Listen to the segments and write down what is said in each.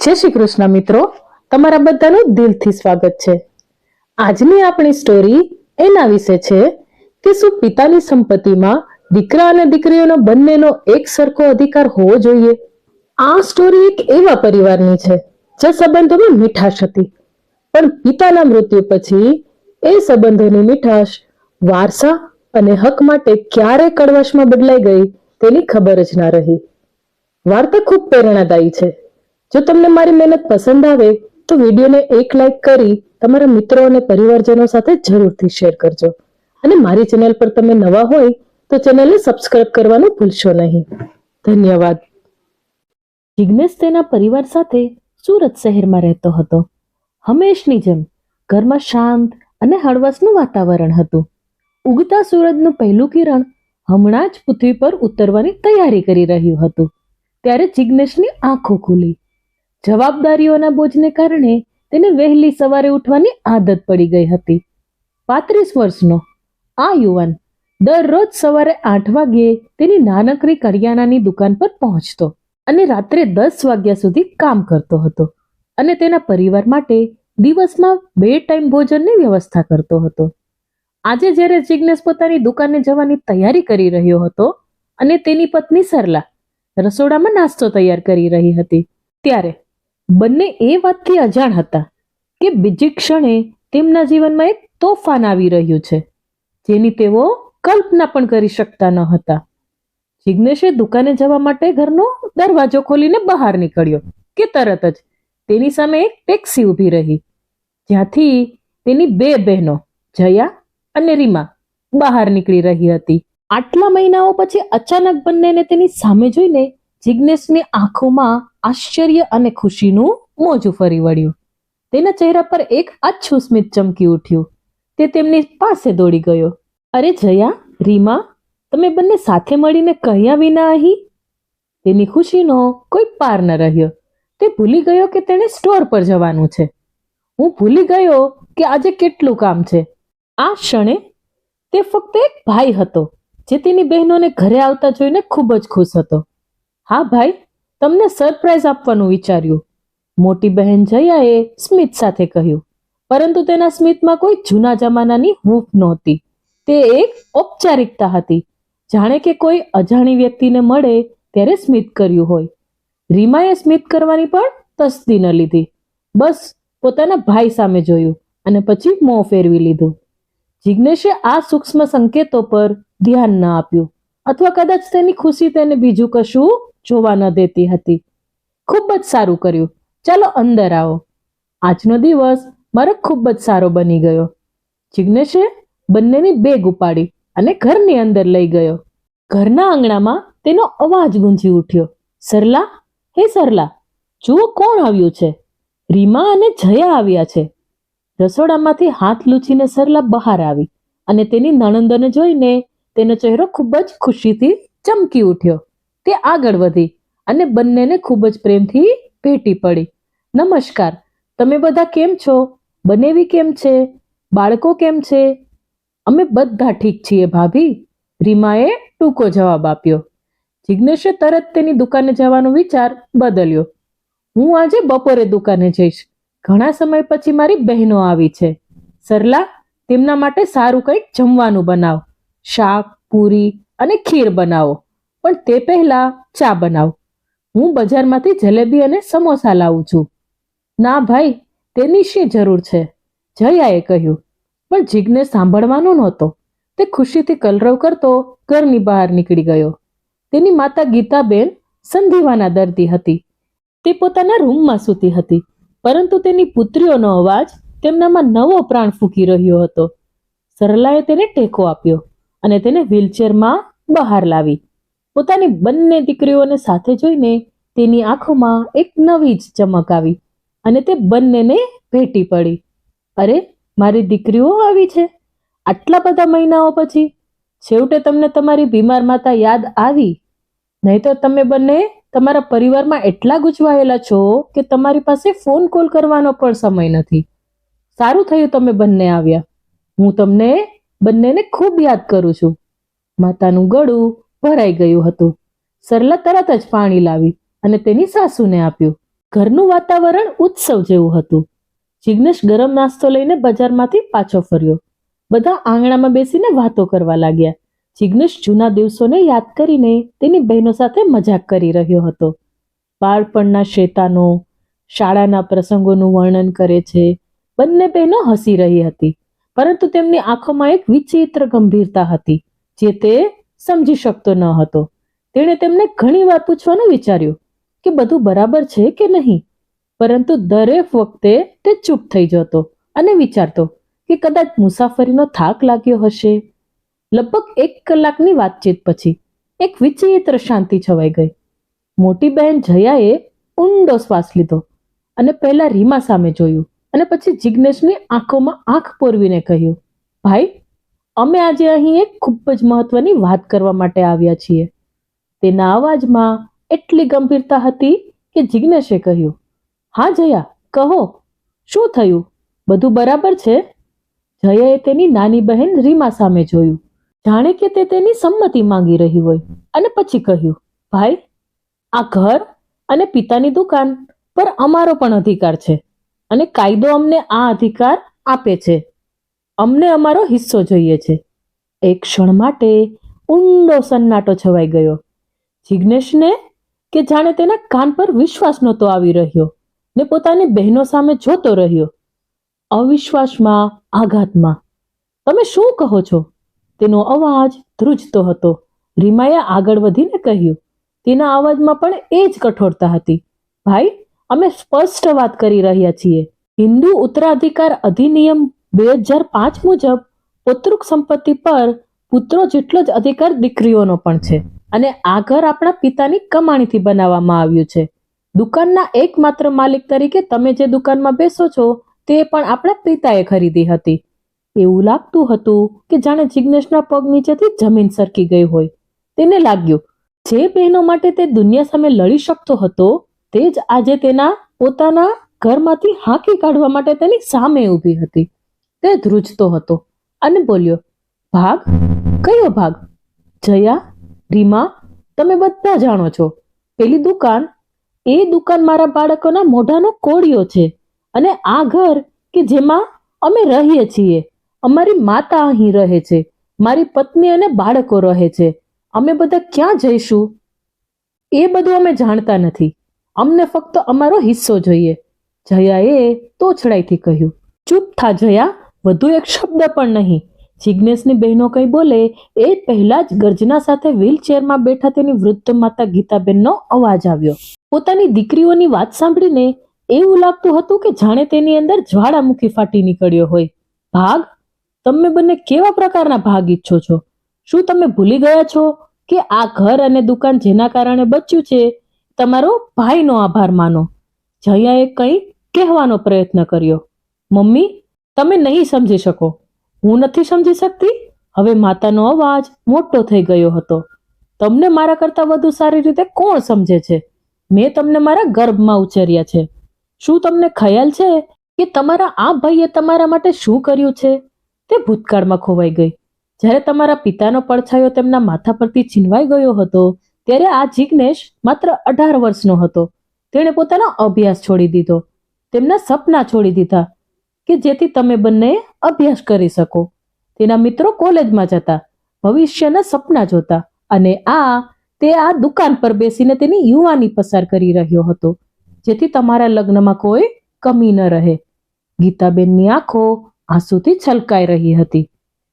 જય શ્રી કૃષ્ણ મિત્રો, તમારા બધાનું દિલથી સ્વાગત છે। આજની આપણી સ્ટોરી એના વિશે છે કે શું પિતાની સંપત્તિમાં દીકરા અને દીકરીઓનો બંનેનો એક સરખો અધિકાર હોવો જોઈએ। આ સ્ટોરી એક એવા પરિવારની છે જે સંબંધોમાં મીઠાશ હતી, પણ પિતાના મૃત્યુ પછી એ સંબંધોની મીઠાશ વારસા અને હક માટે ક્યારે કડવાશમાં બદલાઈ ગઈ તેની ખબર જ ના રહી। વાર્તા ખૂબ પ્રેરણાદાયી છે। જો તમને મારી મહેનત પસંદ આવે તો વિડીયોને એક લાઈક કરી તમારા મિત્રો અને પરિવારજનો સાથે જરૂરથી શેર કરજો, અને મારી ચેનલ પર તમે નવા હોય તો ચેનલને સબસ્ક્રાઇબ કરવાનું ભૂલશો નહીં। ધન્યવાદ। જિગ્નેશ તેના પરિવાર સાથે સુરત શહેરમાં રહેતો હતો। હંમેશની જેમ ઘરમાં શાંત અને હળવાશનું વાતાવરણ હતું। ઉગતા સૂરજનું પહેલું કિરણ હમણાં જ પૃથ્વી પર ઉતરવાની તૈયારી કરી રહ્યું હતું ત્યારે જિગ્નેશની આંખો ખુલી। જવાબદારીઓના બોજને કારણે તેને વહેલી સવારે ઉઠવાની આદત પડી ગઈ હતી। 35 વર્ષનો આ યુવાન દરરોજ સવારે 8 વાગ્યે તેની નાનકડી કરિયાણાની દુકાન પર પહોંચતો અને રાત્રે 10 વાગ્યા સુધી કામ કરતો હતો, અને તેના પરિવાર માટે દિવસમાં 2 ટાઈમ ભોજનની વ્યવસ્થા કરતો હતો। આજે જ્યારે જિગ્નેશ પોતાની દુકાને જવાની તૈયારી કરી રહ્યો હતો અને તેની પત્ની સરલા રસોડામાં નાસ્તો તૈયાર કરી રહી હતી, ત્યારે બંને એ વાતથી અજાણ હતા કે બીજી ક્ષણે તેમના જીવનમાં એક તોફાન આવી રહ્યું છે જેની તેઓ કલ્પના પણ કરી શકતા ન હતા। જિગ્નેશે દુકાને જવા માટે ઘરનો દરવાજો ખોલીને બહાર નીકળ્યો કે તરત જ તેની સામે એક ટેક્સી ઊભી રહી, જ્યાંથી તેની 2 બહેનો જયા અને રીમા બહાર નીકળી રહી હતી। આટલા મહિનાઓ પછી અચાનક બંનેને તેની સામે જોઈને જિગ્નેશની આંખોમાં આશ્ચર્ય અને ખુશીનું મોજું ફરી વળ્યું। તેના ચહેરા પર એક આછું સ્મિત ચમકી ઉઠ્યું। તે તેમની પાસે દોડી ગયો। અરે જયા, રીમા, તમે બંને સાથે મળીને કહ્યા વિના અહીં? તેની ખુશીનો કોઈ પાર ન રહ્યો। તે ભૂલી ગયો કે તેણે સ્ટોર પર જવાનું છે। હું ભૂલી ગયો કે આજે કેટલું કામ છે। આ ક્ષણે તે ફક્ત એક ભાઈ હતો જે તેની બહેનોને ઘરે આવતા જોઈને ખૂબ જ ખુશ હતો। હા ભાઈ, તમને સરપ્રાઈઝ આપવાનું વિચાર્યું, મોટી બહેન જયાએ સ્મિત સાથે કહ્યું, પરંતુ તેના સ્મિતમાં કોઈ જૂના જમાનાની હૂંફ નહોતી। તે એક ઔપચારિકતા હતી, જાણે કે કોઈ અજાણી વ્યક્તિને મળે ત્યારે સ્મિત કર્યું હોય। રીમાએ સ્મિત કરવાની પણ તસ્દી ન લીધી, બસ પોતાના ભાઈ સામે જોયું અને પછી મોં ફેરવી લીધું। જિગ્નેશે આ સૂક્ષ્મ સંકેતો પર ધ્યાન ન આપ્યું, અથવા કદાચ તેની ખુશી તેને બીજું કશું જોવા ન દેતી હતી। ખૂબ જ સારું કર્યું, ચાલો અંદર આવો, આજનો દિવસ મારો ખૂબ જ સારો બની ગયો। જિગ્નેશે બંનેની બેગ ઉપાડી અને ઘરની અંદર લઈ ગયો। ઘરના આંગણામાં તેનો અવાજ ગુંજી ઉઠ્યો, સરલા, હે સરલા, જુઓ કોણ આવ્યું છે। રીમા અને જયા આવ્યા છે। રસોડામાંથી હાથ લૂછીને સરલા બહાર આવી અને તેની નણંદોને જોઈને તેનો ચહેરો ખૂબ જ ખુશીથી ચમકી ઉઠ્યો। તે આગળ વધી અને બંનેને ખૂબ જ પ્રેમથી ભેટી પડી। નમસ્કાર, તમે બધા કેમ છો? બનેવી કેમ છે? બાળકો કેમ છે? અમે બધા ઠીક છીએ ભાભી, રીમાએ ટૂંકો જવાબ આપ્યો। જિગ્નેશે તરત તેની દુકાને જવાનો વિચાર બદલ્યો। હું આજે બપોરે દુકાને જઈશ, ઘણા સમય પછી મારી બહેનો આવી છે। સરલા, તેમના માટે સારું કંઈક જમવાનું બનાવ, શાક, પૂરી અને ખીર બનાવો, પણ તે પહેલા ચા બનાવ। હું બજારમાંથી જલેબી અને સમોસા લાવું છું। ના ભાઈ, તેની શી જરૂર છે, જયાએ કહ્યું, પણ જિગ્નેશ સાંભળવાનો નહોતો। તે ખુશીથી કલરવ કરતો ઘરની બહાર નીકળી ગયો। તેની માતા ગીતાબેન સંધિવાના દર્દી હતી। તે પોતાના રૂમમાં સૂતી હતી, પરંતુ તેની પુત્રીઓનો અવાજ તેમનામાં નવો પ્રાણ ફૂંકી રહ્યો હતો। સરલાએ તેને ટેકો આપ્યો અને તેને વ્હીલચેરમાં બહાર લાવી। પોતાની બંને દીકરીઓને સાથે જોઈને તેની આંખોમાં એક નવી જ ચમક આવી અને તે બંનેને ભેટી પડી। અરે, મારી દીકરીઓ આવી છે, આટલા બધા મહિનાઓ પછી છેવટે તમને તમારી બીમાર માતા યાદ આવી, નહીં તો તમે બંને તમારા પરિવારમાં એટલા ગૂંચવાયેલા છો કે તમારી પાસે ફોન કોલ કરવાનો પણ સમય નથી। સારું થયું તમે બંને આવ્યા, હું તમને બંનેને ખૂબ યાદ કરું છું। માતાનું ગળું ભરાઈ ગયું હતું। સરલા તરત જ પાણી લાવી અને તેની સાસુને આપ્યું। ઘરનું વાતાવરણ ઉત્સવ જેવું હતું. જિગ્નેશ ગરમ નાસ્તો લઈને બજારમાંથી પાછો ફર્યો. બધા આંગણામાં બેસીને વાતો કરવા લાગ્યા. જિગ્નેશ જૂના દિવસોને યાદ કરીને તેની બહેનો સાથે મજાક કરી રહ્યો હતો. બાળપણના શેતાનો, શાળાના પ્રસંગોનું વર્ણન કરે છે. બંને બહેનો હસી રહી હતી, પરંતુ તેમની આંખોમાં એક વિચિત્ર ગંભીરતા હતી જે તે સમજી શકતો ન હતો. તેણે તેમને ઘણી વાર પૂછવાનું વિચાર્યું કે બધું બરાબર છે કે નહીં, પરંતુ દરેક વખતે તે ચૂપ થઈ જતો અને વિચારતો કે કદાચ મુસાફરીનો થાક લાગ્યો હશે. લગભગ 1 કલાકની વાતચીત પછી એક વિચિત્ર શાંતિ છવાઈ ગઈ. મોટી બહેન જયાએ ઊંડો શ્વાસ લીધો અને પહેલા રીમા સામે જોયું અને પછી જિગ્નેશની આંખોમાં આંખ પોરવીને કહ્યું, ભાઈ, અમે આજે અહીં એક ખૂબ જ મહત્વની વાત કરવા માટે આવ્યા છીએ. તેના અવાજમાં એટલી ગંભીરતા હતી કે જિગ્નેશે કહ્યું, હા જયા, કહો, શું થયું? બધું બરાબર છે? જયાએ તેની નાની બહેન રીમા સામે જોયું, જાણે કે તે તેની સંમતિ માંગી રહી હોય, અને પછી કહ્યું, ભાઈ, આ ઘર અને પિતાની દુકાન પર અમારો પણ અધિકાર છે અને કાયદો અમને આ અધિકાર આપે છે. અમને અમારો હિસ્સો જોઈએ છે. એક ક્ષણ માટે ઊંડો સન્નાટો છવાઈ ગયો. જિગ્નેશને કે જાણે તેના કાન પર વિશ્વાસ નહોતો આવી રહ્યો ને પોતાની બહેનો સામે જોતો રહ્યો. અવિશ્વાસમાં, આઘાતમાં. તમે શું કહો છો? તેનો અવાજ ધ્રુજતો હતો. રીમાએ આગળ વધીને કહ્યું, તેના અવાજમાં પણ એ જ કઠોરતા હતી, ભાઈ, અમે સ્પષ્ટ વાત કરી રહ્યા છીએ. હિન્દુ ઉત્તરાધિકાર અધિનિયમ 2005 મુજબ પૌત્રિક સંપત્તિ પર પુત્રો જેટલો જ અધિકાર દીકરીઓનો પણ છે અને આ ઘર આપણા પિતાની કમાણીથી બનાવવામાં આવ્યું છે. દુકાનના એકમાત્ર માલિક તરીકે તમે જે દુકાનમાં બેસો છો તે પણ આપણા પિતાએ ખરીદી હતી. એવું લાગતું હતું કે જાણે જિગ્નેશના પગ નીચેથી જમીન સરકી ગઈ હોય. તેને લાગ્યું જે બહેનો માટે તે દુનિયા સામે લડી શકતો હતો તે જ આજે તેના પોતાના ઘરમાંથી હાંકી કાઢવા માટે તેની સામે ઊભી હતી. તે ધ્રુજતો હતો અને બોલ્યો, ભાગ? કયો ભાગ? જયા, રીમા, તમે બધા જાણો છો, પેલી દુકાન, એ દુકાન મારા બાળકોના મોઢાનો કોળિયો છે અને આ ઘર કે જેમાં અમે રહીએ છીએ, અમારી માતા અહીં રહે છે, મારી પત્ની અને બાળકો રહે છે. અમે બધા ક્યાં જઈશું એ બધું અમે જાણતા નથી. અમને ફક્ત અમારો હિસ્સો જોઈએ. જયાએ તોછડાઈથી કહ્યું. ચૂપ થા જયા, વધુ એક શબ્દ પણ નહીં. જિગ્નેશની બહેનો કંઈ બોલે એ પહેલા જ ગર્જના સાથે વ્હીલચેરમાં બેઠા તેની વૃદ્ધ માતા ગીતાબેનનો અવાજ આવ્યો. પોતાની દીકરીઓની વાત સાંભળીને એવું લાગતું હતું કે જાણે તેની અંદર જ્વાળામુખી ફાટી નીકળ્યો હોય. ભાગ? તમે બંને કેવા પ્રકારના ભાગ ઈચ્છો છો? શું તમે ભૂલી ગયા છો કે આ ઘર અને દુકાન જેના કારણે બચ્યું છે તમારો ભાઈનો આભાર માનો? જયાએ કંઈ કહેવાનો પ્રયત્ન કર્યો. મમ્મી, તમે નહીં સમજી શકો. હું નથી સમજી શકતી? હવે માતાનો અવાજ મોટો થઈ ગયો હતો. તમને મારા કરતા વધુ સારી રીતે કોણ સમજે છે? મેં તમને મારા ગર્ભમાં ઉછેર્યા છે. શું તમને ખ્યાલ છે કે તમારા આ ભાઈએ તમારા માટે શું કર્યું છે? તે ભૂતકાળમાં ખોવાઈ ગઈ. જ્યારે તમારા પિતાનો પડછાયો તેમના માથા પરથી છીનવાઈ ગયો હતો ત્યારે આ જિગ્નેશ માત્ર 18 વર્ષનો હતો. તેણે પોતાનો અભ્યાસ છોડી દીધો, તેમના સપના છોડી દીધા કે જેથી તમે બંને અભ્યાસ કરી શકો. તેના મિત્રો કોલેજમાં જતા, ભવિષ્યના સપના જોતા, અને તે આ દુકાન પર બેસીને તેની યુવાની પસાર કરી રહ્યો હતો જેથી તમારા લગ્નમાં કોઈ કમી ન રહે. ગીતાબેનની આંખો આંસુથી છલકાઈ રહી હતી.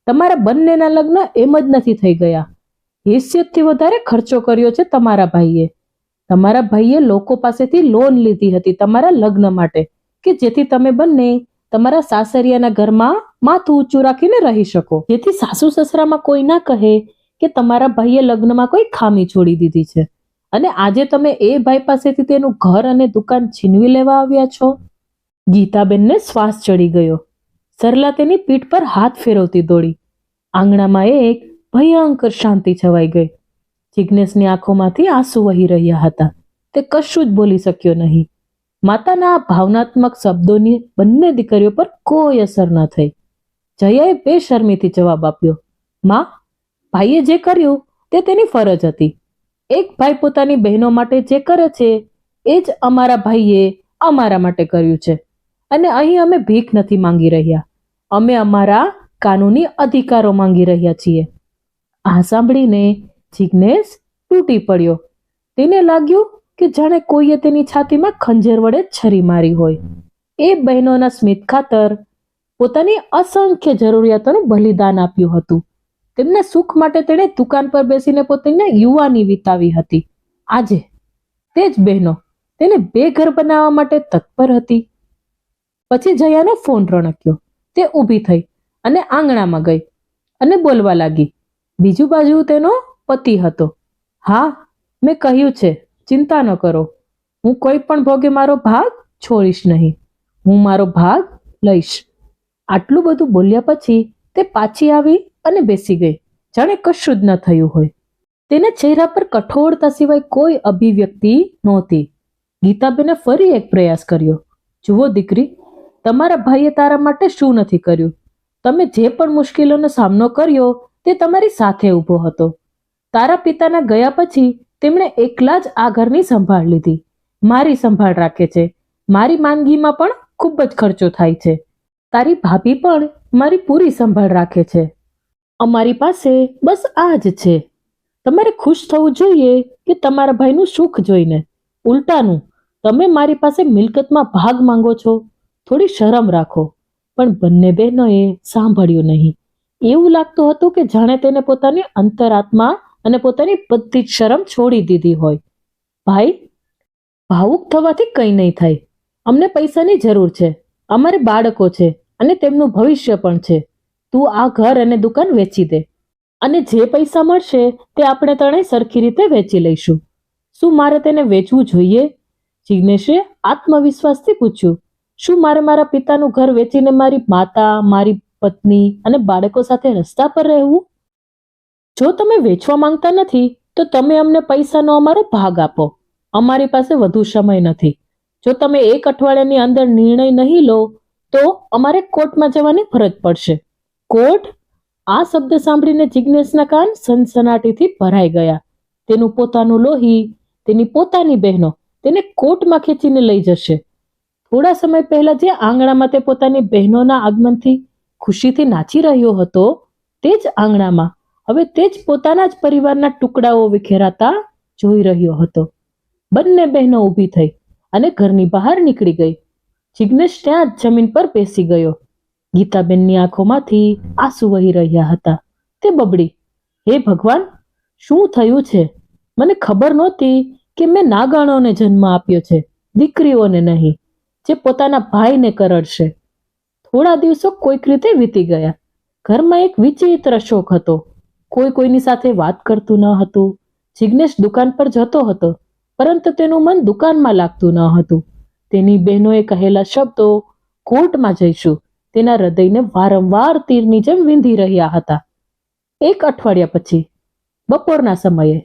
તમારા બંનેના લગ્ન એમ જ નથી થઈ ગયા. હેસિયતથી વધારે ખર્ચો કર્યો છે તમારા ભાઈએ. તમારા ભાઈએ લોકો પાસેથી લોન લીધી હતી તમારા લગ્ન માટે કે જેથી તમે બંને તમારા સાસરિયાના ઘરમાં માથું ઊંચું રાખીને રહી શકો, જેથી સાસુ સસરામાં કોઈ ના કહે કે તમારા ભાઈએ લગ્નમાં કોઈ ખામી છોડી દીધી છે. અને આજે તમે એ ભાઈ પાસેથી તેનું ઘર અને દુકાન છીનવી લેવા આવ્યા છો. ગીતાબેનને શ્વાસ ચડી ગયો. સરલા તેની પીઠ પર હાથ ફેરવતી દોડી. આંગણામાં એક ભયંકર શાંતિ છવાઈ ગઈ. જિગ્નેશની આંખોમાંથી આંસુ વહી રહ્યા હતા. તે કશું જ બોલી શક્યો નહીં. માતાના ભાવનાત્મક શબ્દોની બંને દીકરીઓ પર કોઈ અસર ન થઈ. જયાએ બેશરમીથી જવાબ આપ્યો, માં, ભાઈએ જે કર્યું તે તેની ફરજ હતી. એક ભાઈ પોતાની બહેનો માટે જે કરે છે એ જ અમારા ભાઈએ અમારા માટે કર્યું છે અને અહીં અમે ભીખ નથી માંગી રહ્યા, અમે અમારા કાનૂની અધિકારો માંગી રહ્યા છીએ. આ સાંભળીને જિગ્નેશ તૂટી પડ્યો. તેને લાગ્યું કે જાણે કોઈએ તેની છાતીમાં ખંજર વડે છરી મારી હોય. એ બહેનોના સ્મિત ખાતર પોતાની અસંખ્ય જરૂરિયાતોનું બલિદાન આપ્યું હતું. તેમના સુખ માટે તેણે દુકાન પર બેસીને પોતાની યુવાની વિતાવી હતી. આજે તે જ બહેનો તેને બે ઘર બનાવવા માટે તત્પર હતી. પછી જયાનો ફોન રણક્યો. તે ઊભી થઈ અને આંગણામાં ગઈ અને બોલવા લાગી. બીજુ બાજુ તેનો પતિ હતો. હા, મેં કહ્યું છે, ચિંતા ન કરો, હું કોઈ પણ ભોગે મારો ભાગ છોડીશ નહીં, હું મારો ભાગ લઈશ. આટલું બધું બોલ્યા પછી તે પાછી આવી અને બેસી ગઈ, જાણે કશું જ ન થયું હોય. તેના ચહેરા પર કઠોરતા સિવાય કોઈ અભિવ્યક્તિ નહોતી. ગીતાબેને ફરી એક પ્રયાસ કર્યો. જુઓ દીકરી, તમારા ભાઈએ તારા માટે શું નથી કર્યું. તમે જે પણ મુશ્કેલીઓનો સામનો કર્યો તે તમારી સાથે ઊભો હતો. તારા પિતાના ગયા પછી તેમણે એકલા જ આ ઘરની સંભાળ લીધી. મારી સંભાળ રાખે છે. મારી માંદગીમાં પણ ખૂબ જ ખર્ચો થાય છે. તારી ભાભી પણ મારી પૂરી સંભાળ રાખે છે. અમારી પાસે બસ આ જ છે. તમારે ખુશ થવું જોઈએ કે તમારા ભાઈનું સુખ જોઈને. ઉલટાનું તમે મારી પાસે મિલકતમાં ભાગ માંગો છો. થોડી શરમ રાખો. પણ બંને બહેનોએ સાંભળ્યું નહીં. એવું લાગતું હતું કે જાણે તેને પોતાની અંતરાત્મા અને પોતાની બધી જ શરમ છોડી દીધી હોય. ભાઈ, ભાવુક થવાથી કંઈ નહીં થાય. અમને પૈસાની જરૂર છે. અમારે બાળકો છે અને તેમનું ભવિષ્ય પણ છે. તું આ ઘર અને દુકાન વેચી દે અને જે પૈસા મળશે તે આપણે ત્રણેય સરખી રીતે વેચી લઈશું. શું મારે તેને વેચવું જોઈએ? જિગ્નેશે આત્મવિશ્વાસથી પૂછ્યું. શું મારે મારા પિતાનું ઘર વેચીને મારી માતા, મારી પત્ની અને બાળકો સાથે રસ્તા પર રહેવું? જો તમે વેચવા માંગતા નથી તો તમે અમને પૈસાનો અમારો ભાગ આપો. અમારી પાસે વધુ સમય નથી. જો તમે 1 અઠવાડિયાની અંદર નિર્ણય નહીં લો તો અમારે કોર્ટમાં જવાની ફરજ પડશે. કોર્ટ? આ શબ્દ સાંભળીને જિગ્નેશના કાન સનસનાટીથી ભરાઈ ગયા. તેનું પોતાનું લોહી, તેની પોતાની બહેનો તેને કોર્ટમાં ખેંચીને લઈ જશે. થોડા સમય પહેલા જે આંગણામાં તે પોતાની બહેનોના આગમનથી ખુશીથી નાચી રહ્યો હતો, તે જ આંગણામાં હવે તે જ પોતાના જ પરિવારના ટુકડાઓ વિખેરાતા જોઈ રહ્યો હતો. બંને બહેનો ઊભી થઈ અને ઘરની બહાર નીકળી ગઈ. જિગ્નેશ ત્યાં જ જમીન પર બેસી ગયો. ગીતાબેનની આંખોમાંથી આંસુ વહી રહ્યા હતા. તે બબડી, હે ભગવાન, શું થયું છે? મને ખબર નહોતી કે મેં નાગાણોને જન્મ આપ્યો છે, દીકરીઓને નહીં, જે પોતાના ભાઈને કરડશે. થોડા દિવસો કોઈક રીતે વીતી ગયા. ઘરમાં એક વિચિત્ર શોક હતો. કોઈ કોઈની સાથે વાત કરતું ન હતું. જિગ્નેશ દુકાન પર જતો હતો, પરંતુ તેનું મન દુકાનમાં લાગતું ન હતું. તેની બહેનોએ કહેલા શબ્દો કોર્ટમાં જઈશું તેના હૃદયને વારંવાર તીરની જેમ વીંધી રહ્યા હતા. 1 અઠવાડિયા પછી બપોરના સમયે,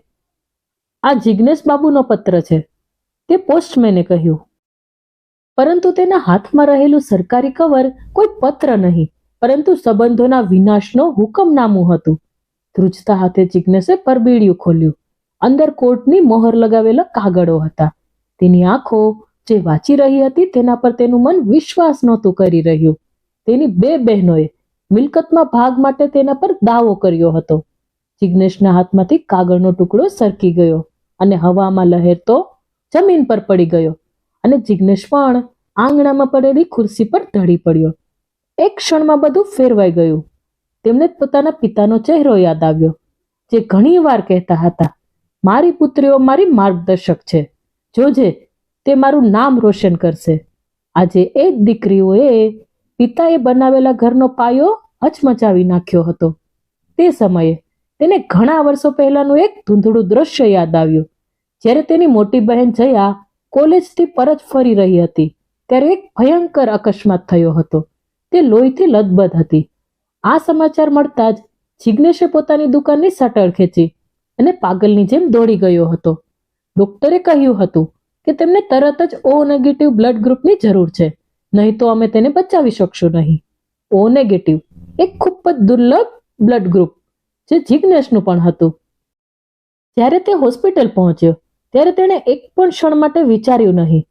આ જિગ્નેશ બાબુનો પત્ર છે, તે પોસ્ટમેને કહ્યું. પરંતુ તેના હાથમાં રહેલું સરકારી કવર કોઈ પત્ર નહીં, પરંતુ સંબંધોના વિનાશનો હુકમનામું હતું. ધ્રુજતા હાથે જિગ્નેશે પરબીડિયું ખોલ્યું. અંદર કોર્ટની મોહર લગાવેલા કાગળો હતા. તેની આંખો જે વાંચી રહી હતી તેના પર તેનું મન વિશ્વાસ નહોતું કરી રહ્યું. તેની 2 બહેનોએ મિલકતમાં ભાગ માટે તેના પર દાવો કર્યો હતો. જિગ્નેશના હાથમાંથી કાગળનો ટુકડો સરકી ગયો અને હવામાં લહેરતો જમીન પર પડી ગયો અને જિગ્નેશ પણ આંગણામાં પડેલી ખુરશી પર ઢળી પડ્યો. એક ક્ષણમાં બધું ફેરવાઈ ગયું. તેમને પોતાના પિતાનો ચહેરો યાદ આવ્યો, જે ઘણી વાર કહેતા હતા, મારી પુત્રીઓ મારી માર્ગદર્શક છે, જોજે તે મારું નામ રોશન કરશે. આજે એ જ દીકરીઓએ પિતાએ બનાવેલા ઘરનો પાયો હચમચાવી નાખ્યો હતો. તે સમયે તેને ઘણા વર્ષો પહેલાનું એક ધૂંધળું દ્રશ્ય યાદ આવ્યું. જ્યારે તેની મોટી બહેન જયા કોલેજથી પરત ફરી રહી હતી ત્યારે એક ભયંકર અકસ્માત થયો હતો. તે લોહીથી લથબથ હતી. આ સમાચાર મળતા જ જિગ્નેશે પોતાની દુકાનની શટર ખેંચી અને પાગલની જેમ દોડી ગયો હતો. ડોક્ટરે કહ્યું હતું કે તેમને તરત જ O નેગેટિવ બ્લડ ગ્રુપની જરૂર છે, નહીં તો અમે તેને બચાવી શકશું નહીં. O નેગેટિવ એક ખૂબ જ દુર્લભ બ્લડ ગ્રુપ, જે જિગ્નેશનું પણ હતું. જ્યારે તે હોસ્પિટલ પહોંચ્યો ત્યારે તેણે એક પણ ક્ષણ માટે વિચાર્યું નહીં.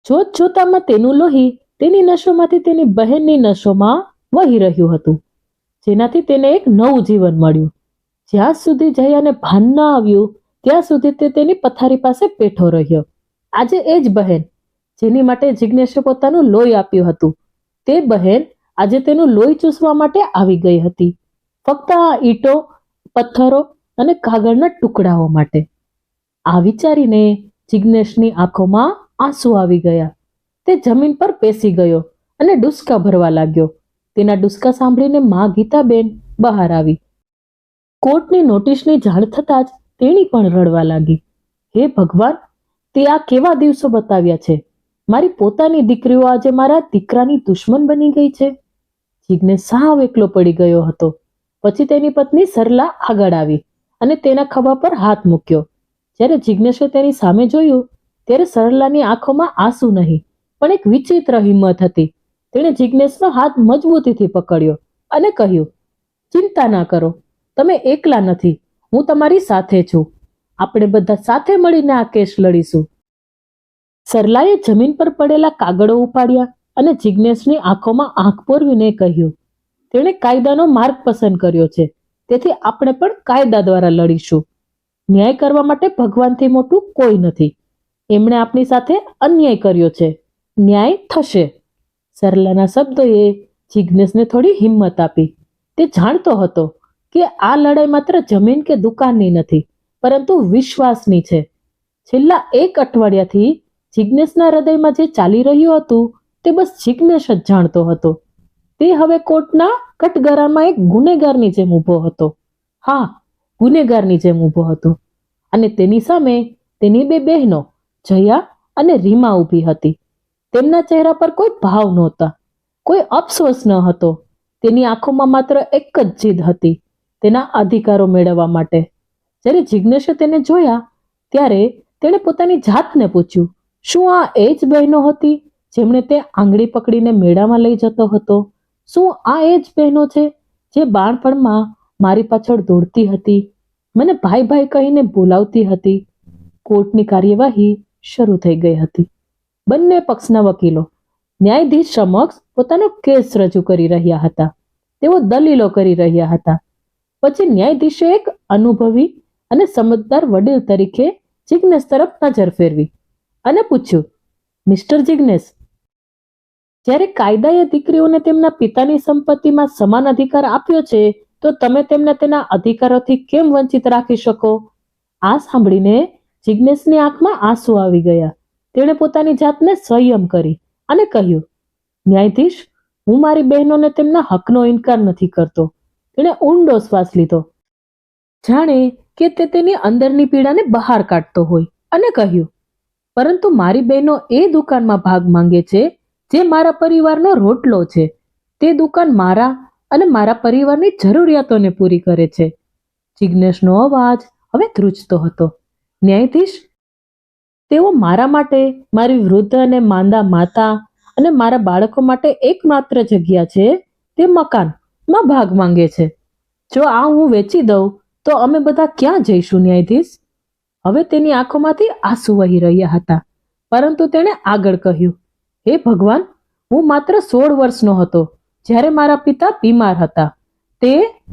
જોત જોતામાં તેનું લોહી તેની નસોમાંથી તેની બહેનની નસોમાં વહી રહ્યું હતું, જેનાથી તેને એક નવું જીવન મળ્યું. જ્યાં સુધી જયાને ભાન ન આવ્યું ત્યાં સુધી તે તેની પથારી પાસે બેઠો રહ્યો. આજે એ જ બહેન જેની માટે જિજ્ઞેશે પોતાનું લોહી આપ્યું હતું, તે બહેન આજે તેનું લોહી ચૂસવા માટે આવી ગઈ હતી, ફક્ત આ ઈંટો, પથ્થરો અને કાગળના ટુકડાઓ માટે. આ વિચારીને જિજ્ઞેશની આંખોમાં આંસુ આવી ગયા. તે જમીન પર બેસી ગયો અને ડુસકા ભરવા લાગ્યો. તેના ડુસકા સાંભળીને માં ગીતાબેન બહાર આવી. કોર્ટની નોટિસની જાણ થતાં જ તેણી પણ રડવા લાગી. હે ભગવાન, તે આ કેવા દિવસો બતાવ્યા છે! મારી પોતાની દીકરીઓ આજે મારા દીકરાની દુશ્મન બની ગઈ છે. જિજ્ઞેશ સાવ એકલો પડી ગયો હતો. પછી તેની પત્ની સરલા આગળ આવી અને તેના ખભા પર હાથ મૂક્યો. જ્યારે જિજ્ઞેશે તેની સામે જોયું ત્યારે સરલાની આંખોમાં આંસુ નહીં, પણ એક વિચિત્ર હિંમત હતી. તેણે જિજ્ઞેશનો હાથ મજબૂતીથી પકડ્યો અને કહ્યું, ચિંતા ના કરો, તમે એકલા નથી, હું તમારી સાથે છું. આપણે બધા સાથે મળીને આ કેસ લડીશું. સરલાએ જમીન પર પડેલા કાગળો ઉપાડ્યા અને જિજ્ઞેશની આંખોમાં આંખ પોરવીને કહ્યું, તેણે કાયદાનો માર્ગ પસંદ કર્યો છે, તેથી આપણે પણ કાયદા દ્વારા લડીશું. ન્યાય કરવા માટે ભગવાનથી મોટું કોઈ નથી. એમણે આપણી સાથે અન્યાય કર્યો છે, ન્યાય થશે. સરલાના શબ્દોએ જિજ્ઞેશને થોડી હિંમત આપી. તે જાણતો હતો કે આ લડાઈ માત્ર જમીન કે દુકાનની નથી, પરંતુ વિશ્વાસની છે. છેલ્લા એક અઠવાડિયાથી જિજ્ઞેશના હૃદયમાં જે ચાલી રહ્યું હતું તે બસ જિજ્ઞેશ જ જાણતો હતો. તે હવે કોર્ટના કટઘરામાં એક ગુનેગારની જેમ ઊભો હતો. હા, ગુનેગારની જેમ ઊભો હતો. અને તેની સામે તેની બે બહેનો જયા અને રીમા ઊભી હતી. તેમના ચહેરા પર કોઈ ભાવ નહોતા, કોઈ અફસોસ ન હતો. તેની આંખોમાં માત્ર એક જ જીદ હતી, તેના અધિકારો મેળવવા માટે. જ્યારે જિજ્ઞેશે તેને જોયા ત્યારે તેણે પોતાની જાતને પૂછ્યું, શું આ એ જ બહેનો હતી જેમણે તે આંગળી પકડીને મેળામાં લઈ જતો હતો? શું આ એ જ બહેનો છે જે બાળપણમાં મારી પાછળ દોડતી હતી, મને ભાઈ ભાઈ કહીને બોલાવતી હતી? કોર્ટની કાર્યવાહી શરૂ થઈ ગઈ હતી. બંને પક્ષના વકીલો ન્યાયાધીશ સમક્ષ પોતાનો કેસ રજૂ કરી રહ્યા હતા. તેઓ દલીલો કરી રહ્યા હતા. પછી ન્યાયાધીશે એક અનુભવી અને સમજદાર વડીલ તરીકે જિજ્ઞેશ તરફ નજર ફેરવી અને પૂછ્યું, મિસ્ટર જિજ્ઞેશ, જ્યારે કાયદાએ દીકરીઓને તેમના પિતાની સંપત્તિમાં સમાન અધિકાર આપ્યો છે તો તમે તેમને તેના અધિકારોથી કેમ વંચિત રાખી શકો? આ સાંભળીને જિજ્ઞેશની આંખમાં આંસુ આવી ગયા. તેણે પોતાની જાતને સંયમ કરી અને કહ્યું, ન્યાયાધીશ, હું મારી બહેનોને તેમના હકનો ઇનકાર નથી કરતો. તેણે ઊંડો શ્વાસ લીધો, જાણે કે તે તેની અંદરની પીડાને બહાર કાઢતો હોય, અને કહ્યું, પરંતુ મારી બહેનો એ દુકાનમાં ભાગ માંગે છે જે મારા પરિવારનો રોટલો છે. તે દુકાન મારા અને મારા પરિવારની જરૂરિયાતોને પૂરી કરે છે. જિજ્ઞેશનો અવાજ હવે ધ્રુજતો હતો. ન્યાયાધીશ, તેઓ મારા માટે, મારી વૃદ્ધ અને માંદા માતા અને મારા બાળકો માટે એકમાત્ર જગ્યા છે તે મકાનમાં ભાગ માંગે છે. જો આ હું વેચી દઉં તો અમે બધા ક્યાં જઈશું ન્યાયાધીશ? હવે તેની આંખોમાંથી આંસુ વહી રહ્યા હતા, પરંતુ તેણે આગળ કહ્યું, હે ભગવાન, હું માત્ર 16 વર્ષનો હતો જ્યારે મારા પિતા બીમાર હતા. તે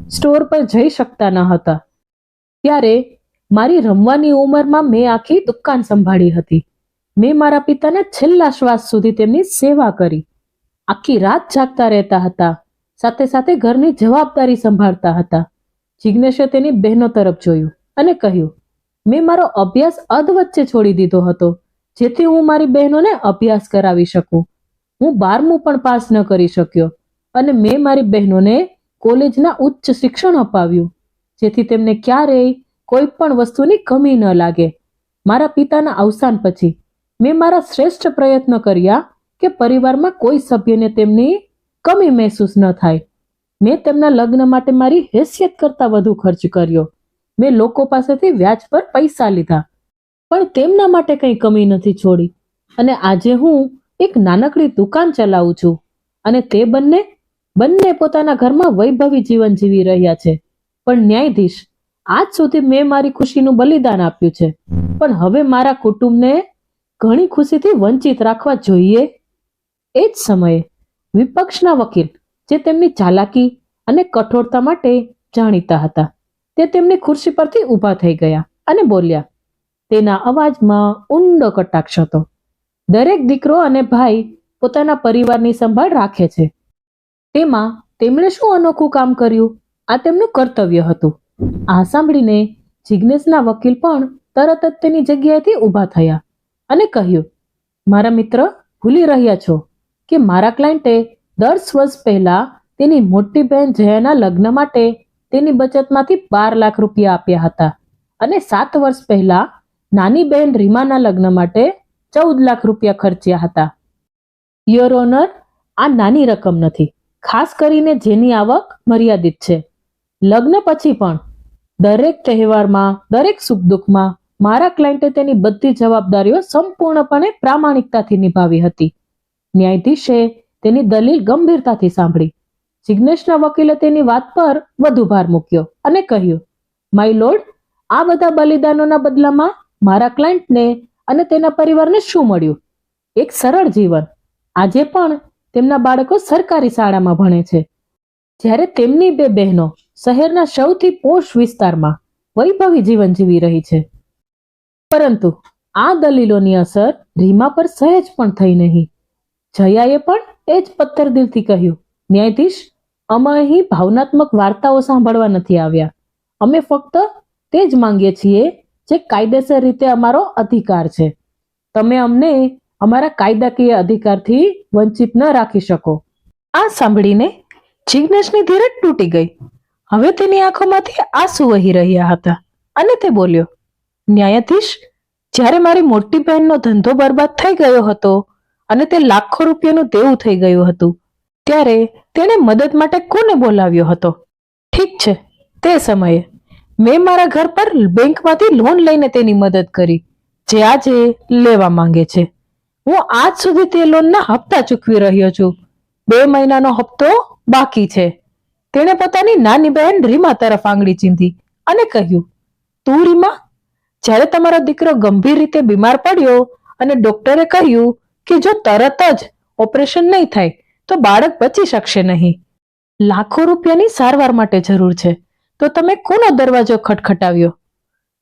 સ્ટોર પર જઈ શકતા ન હતા. ત્યારે મારી રમવાની ઉંમરમાં મેં આખી દુકાન સંભાળી હતી. મેં મારા પિતાના છેલ્લા શ્વાસ સુધી તેમની સેવા કરી. આખી રાત જાગતા રહેતા હતા, સાથે સાથે ઘરની જવાબદારી સંભાળતા હતા. જિજ્ઞેશે તેની બહેનો તરફ જોયું અને કહ્યું, મેં મારો અભ્યાસ અધવચ્ચે છોડી દીધો હતો જેથી હું મારી બહેનોને અભ્યાસ કરાવી શકું. હું 12મું પણ પાસ ન કરી શક્યો અને મેં મારી બહેનોને કોલેજના ઉચ્ચ શિક્ષણ અપાવ્યું જેથી તેમને ક્યારેય કોઈ પણ વસ્તુની કમી ન લાગે. મારા પિતાના અવસાન પછી મેં મારા શ્રેષ્ઠ પ્રયત્નો કર્યા કે પરિવારમાં કોઈ સભ્યને તેમની કમી મહેસૂસ ન થાય. મેં તેમના લગ્ન માટે મારી હેસિયત કરતા વધુ ખર્ચ કર્યો. મેં લોકો પાસેથી વ્યાજ પર પૈસા લીધા, પણ તેમના માટે કંઈ કમી નથી છોડી. અને આજે હું એક નાનકડી દુકાન ચલાવું છું અને તે બંને પોતાના ઘરમાં વૈભવી જીવન જીવી રહ્યા છે. પણ ન્યાયાધીશ, આજ સુધી મેં મારી ખુશીનું બલિદાન આપ્યું છે. પણ હવે મારા કુટુંબને ઘણી ખુશીથી વંચિત રાખવા જોઈએ. એ જ સમયે વિપક્ષના વકીલ, જે તેમની ચાલાકી અને કઠોરતા માટે જાણીતા હતા, તે તેમની ખુરશી પરથી ઊભા થઈ ગયા અને બોલ્યા. તેના અવાજમાં ઊંડો કટાક્ષ હતો. દરેક દીકરો અને ભાઈ પોતાના પરિવારની સંભાળ રાખે છે. તેમાં તેમણે શું અનોખું કામ કર્યું? આ તેમનું કર્તવ્ય હતું. આ સાંભળીને જિજ્ઞેશના વકીલ પણ તરત જ તેની જગ્યાએથી ઊભા થયા અને કહ્યું, મારા મિત્ર, ભૂલી રહ્યા છો કે મારા ક્લાયન્ટે 10 વર્ષ પહેલા તેની મોટી બહેન જયાના લગ્ન માટે તેની બચતમાંથી 12 લાખ રૂપિયા આપ્યા હતા અને 7 વર્ષ પહેલા નાની બહેન રીમાના લગ્ન માટે 14 લાખ રૂપિયા ખર્ચ્યા હતા. યોર ઓનર, આ નાની રકમ નથી, ખાસ કરીને જેની આવક મર્યાદિત છે. લગ્ન પછી પણ દરેક તહેવારમાં, દરેક સુખ દુઃખમાં મારા ક્લાયન્ટે તેની બધી જવાબદારીઓ સંપૂર્ણપણે પ્રામાણિકતાથી નિભાવી હતી. ન્યાયાધીશે તેની દલીલ ગંભીરતાથી સાંભળી. જિજ્ઞેશના વકીલે તેની વાત પર વધુ ભાર મૂક્યો અને કહ્યું, માય લોર્ડ, આ બધા બલિદાનોના બદલામાં મારા ક્લાયન્ટને અને તેના પરિવારને શું મળ્યું? એક સરળ જીવન. આજે પણ તેમના બાળકો સરકારી શાળામાં ભણે છે, જ્યારે તેમની 2 બહેનો શહેરના સૌથી પોશ વિસ્તારમાં વૈભવી જીવન જીવી રહી છે. પરંતુ આ દલીલોની અસર રીમા પર સહેજ પણ થઈ નહીં. જયાએ પણ એ જ પથ્થરદિલથી કહ્યું, ન્યાયાધીશ, અમે અહીં ભાવનાત્મક વાર્તાઓ સાંભળવા નથી આવ્યા. અમે ફક્ત તે જ માંગીએ છીએ જે કાયદેસર રીતે અમારો અધિકાર છે. તમે અમને અમારા કાયદાકીય અધિકારથી વંચિત ન રાખી શકો. આ સાંભળીને જિજ્ઞેશની ધીરજ તૂટી ગઈ. હવે તેની આંખોમાંથી આંસુ વહી રહ્યા હતા અને તે બોલ્યો, ન્યાયાધીશ, જ્યારે મારી મોટી બહેનનો ધંધો બરબાદ થઈ ગયો હતો અને તે લાખો રૂપિયાનું દેવું થઈ ગયું હતું, ત્યારે તેણે મદદ માટે કોને બોલાવ્યો હતો? ઠીક છે, તે સમયે મેં મારા ઘર પર બેંકમાંથી લોન લઈને તેની મદદ કરી, જે આજે લેવા માંગે છે. હું આજ સુધી તે લોનના હપ્તા ચૂકવી રહ્યો છું. 2 મહિનાનો હપ્તો બાકી છે. તેણે પોતાની નાની બહેન રીમા તરફ આંગળી ચીંધી અને કહ્યું, તું રીમા, જ્યારે તમારો દીકરો ગંભીર રીતે બીમાર પડ્યો અને ડોક્ટરે કહ્યું કે જો તરત જ ઓપરેશન નહીં થાય તો બાળક બચી શકશે નહીં, લાખો રૂપિયાની સારવાર માટે જરૂર છે, તો તમે કોનો દરવાજો ખટખટાવ્યો?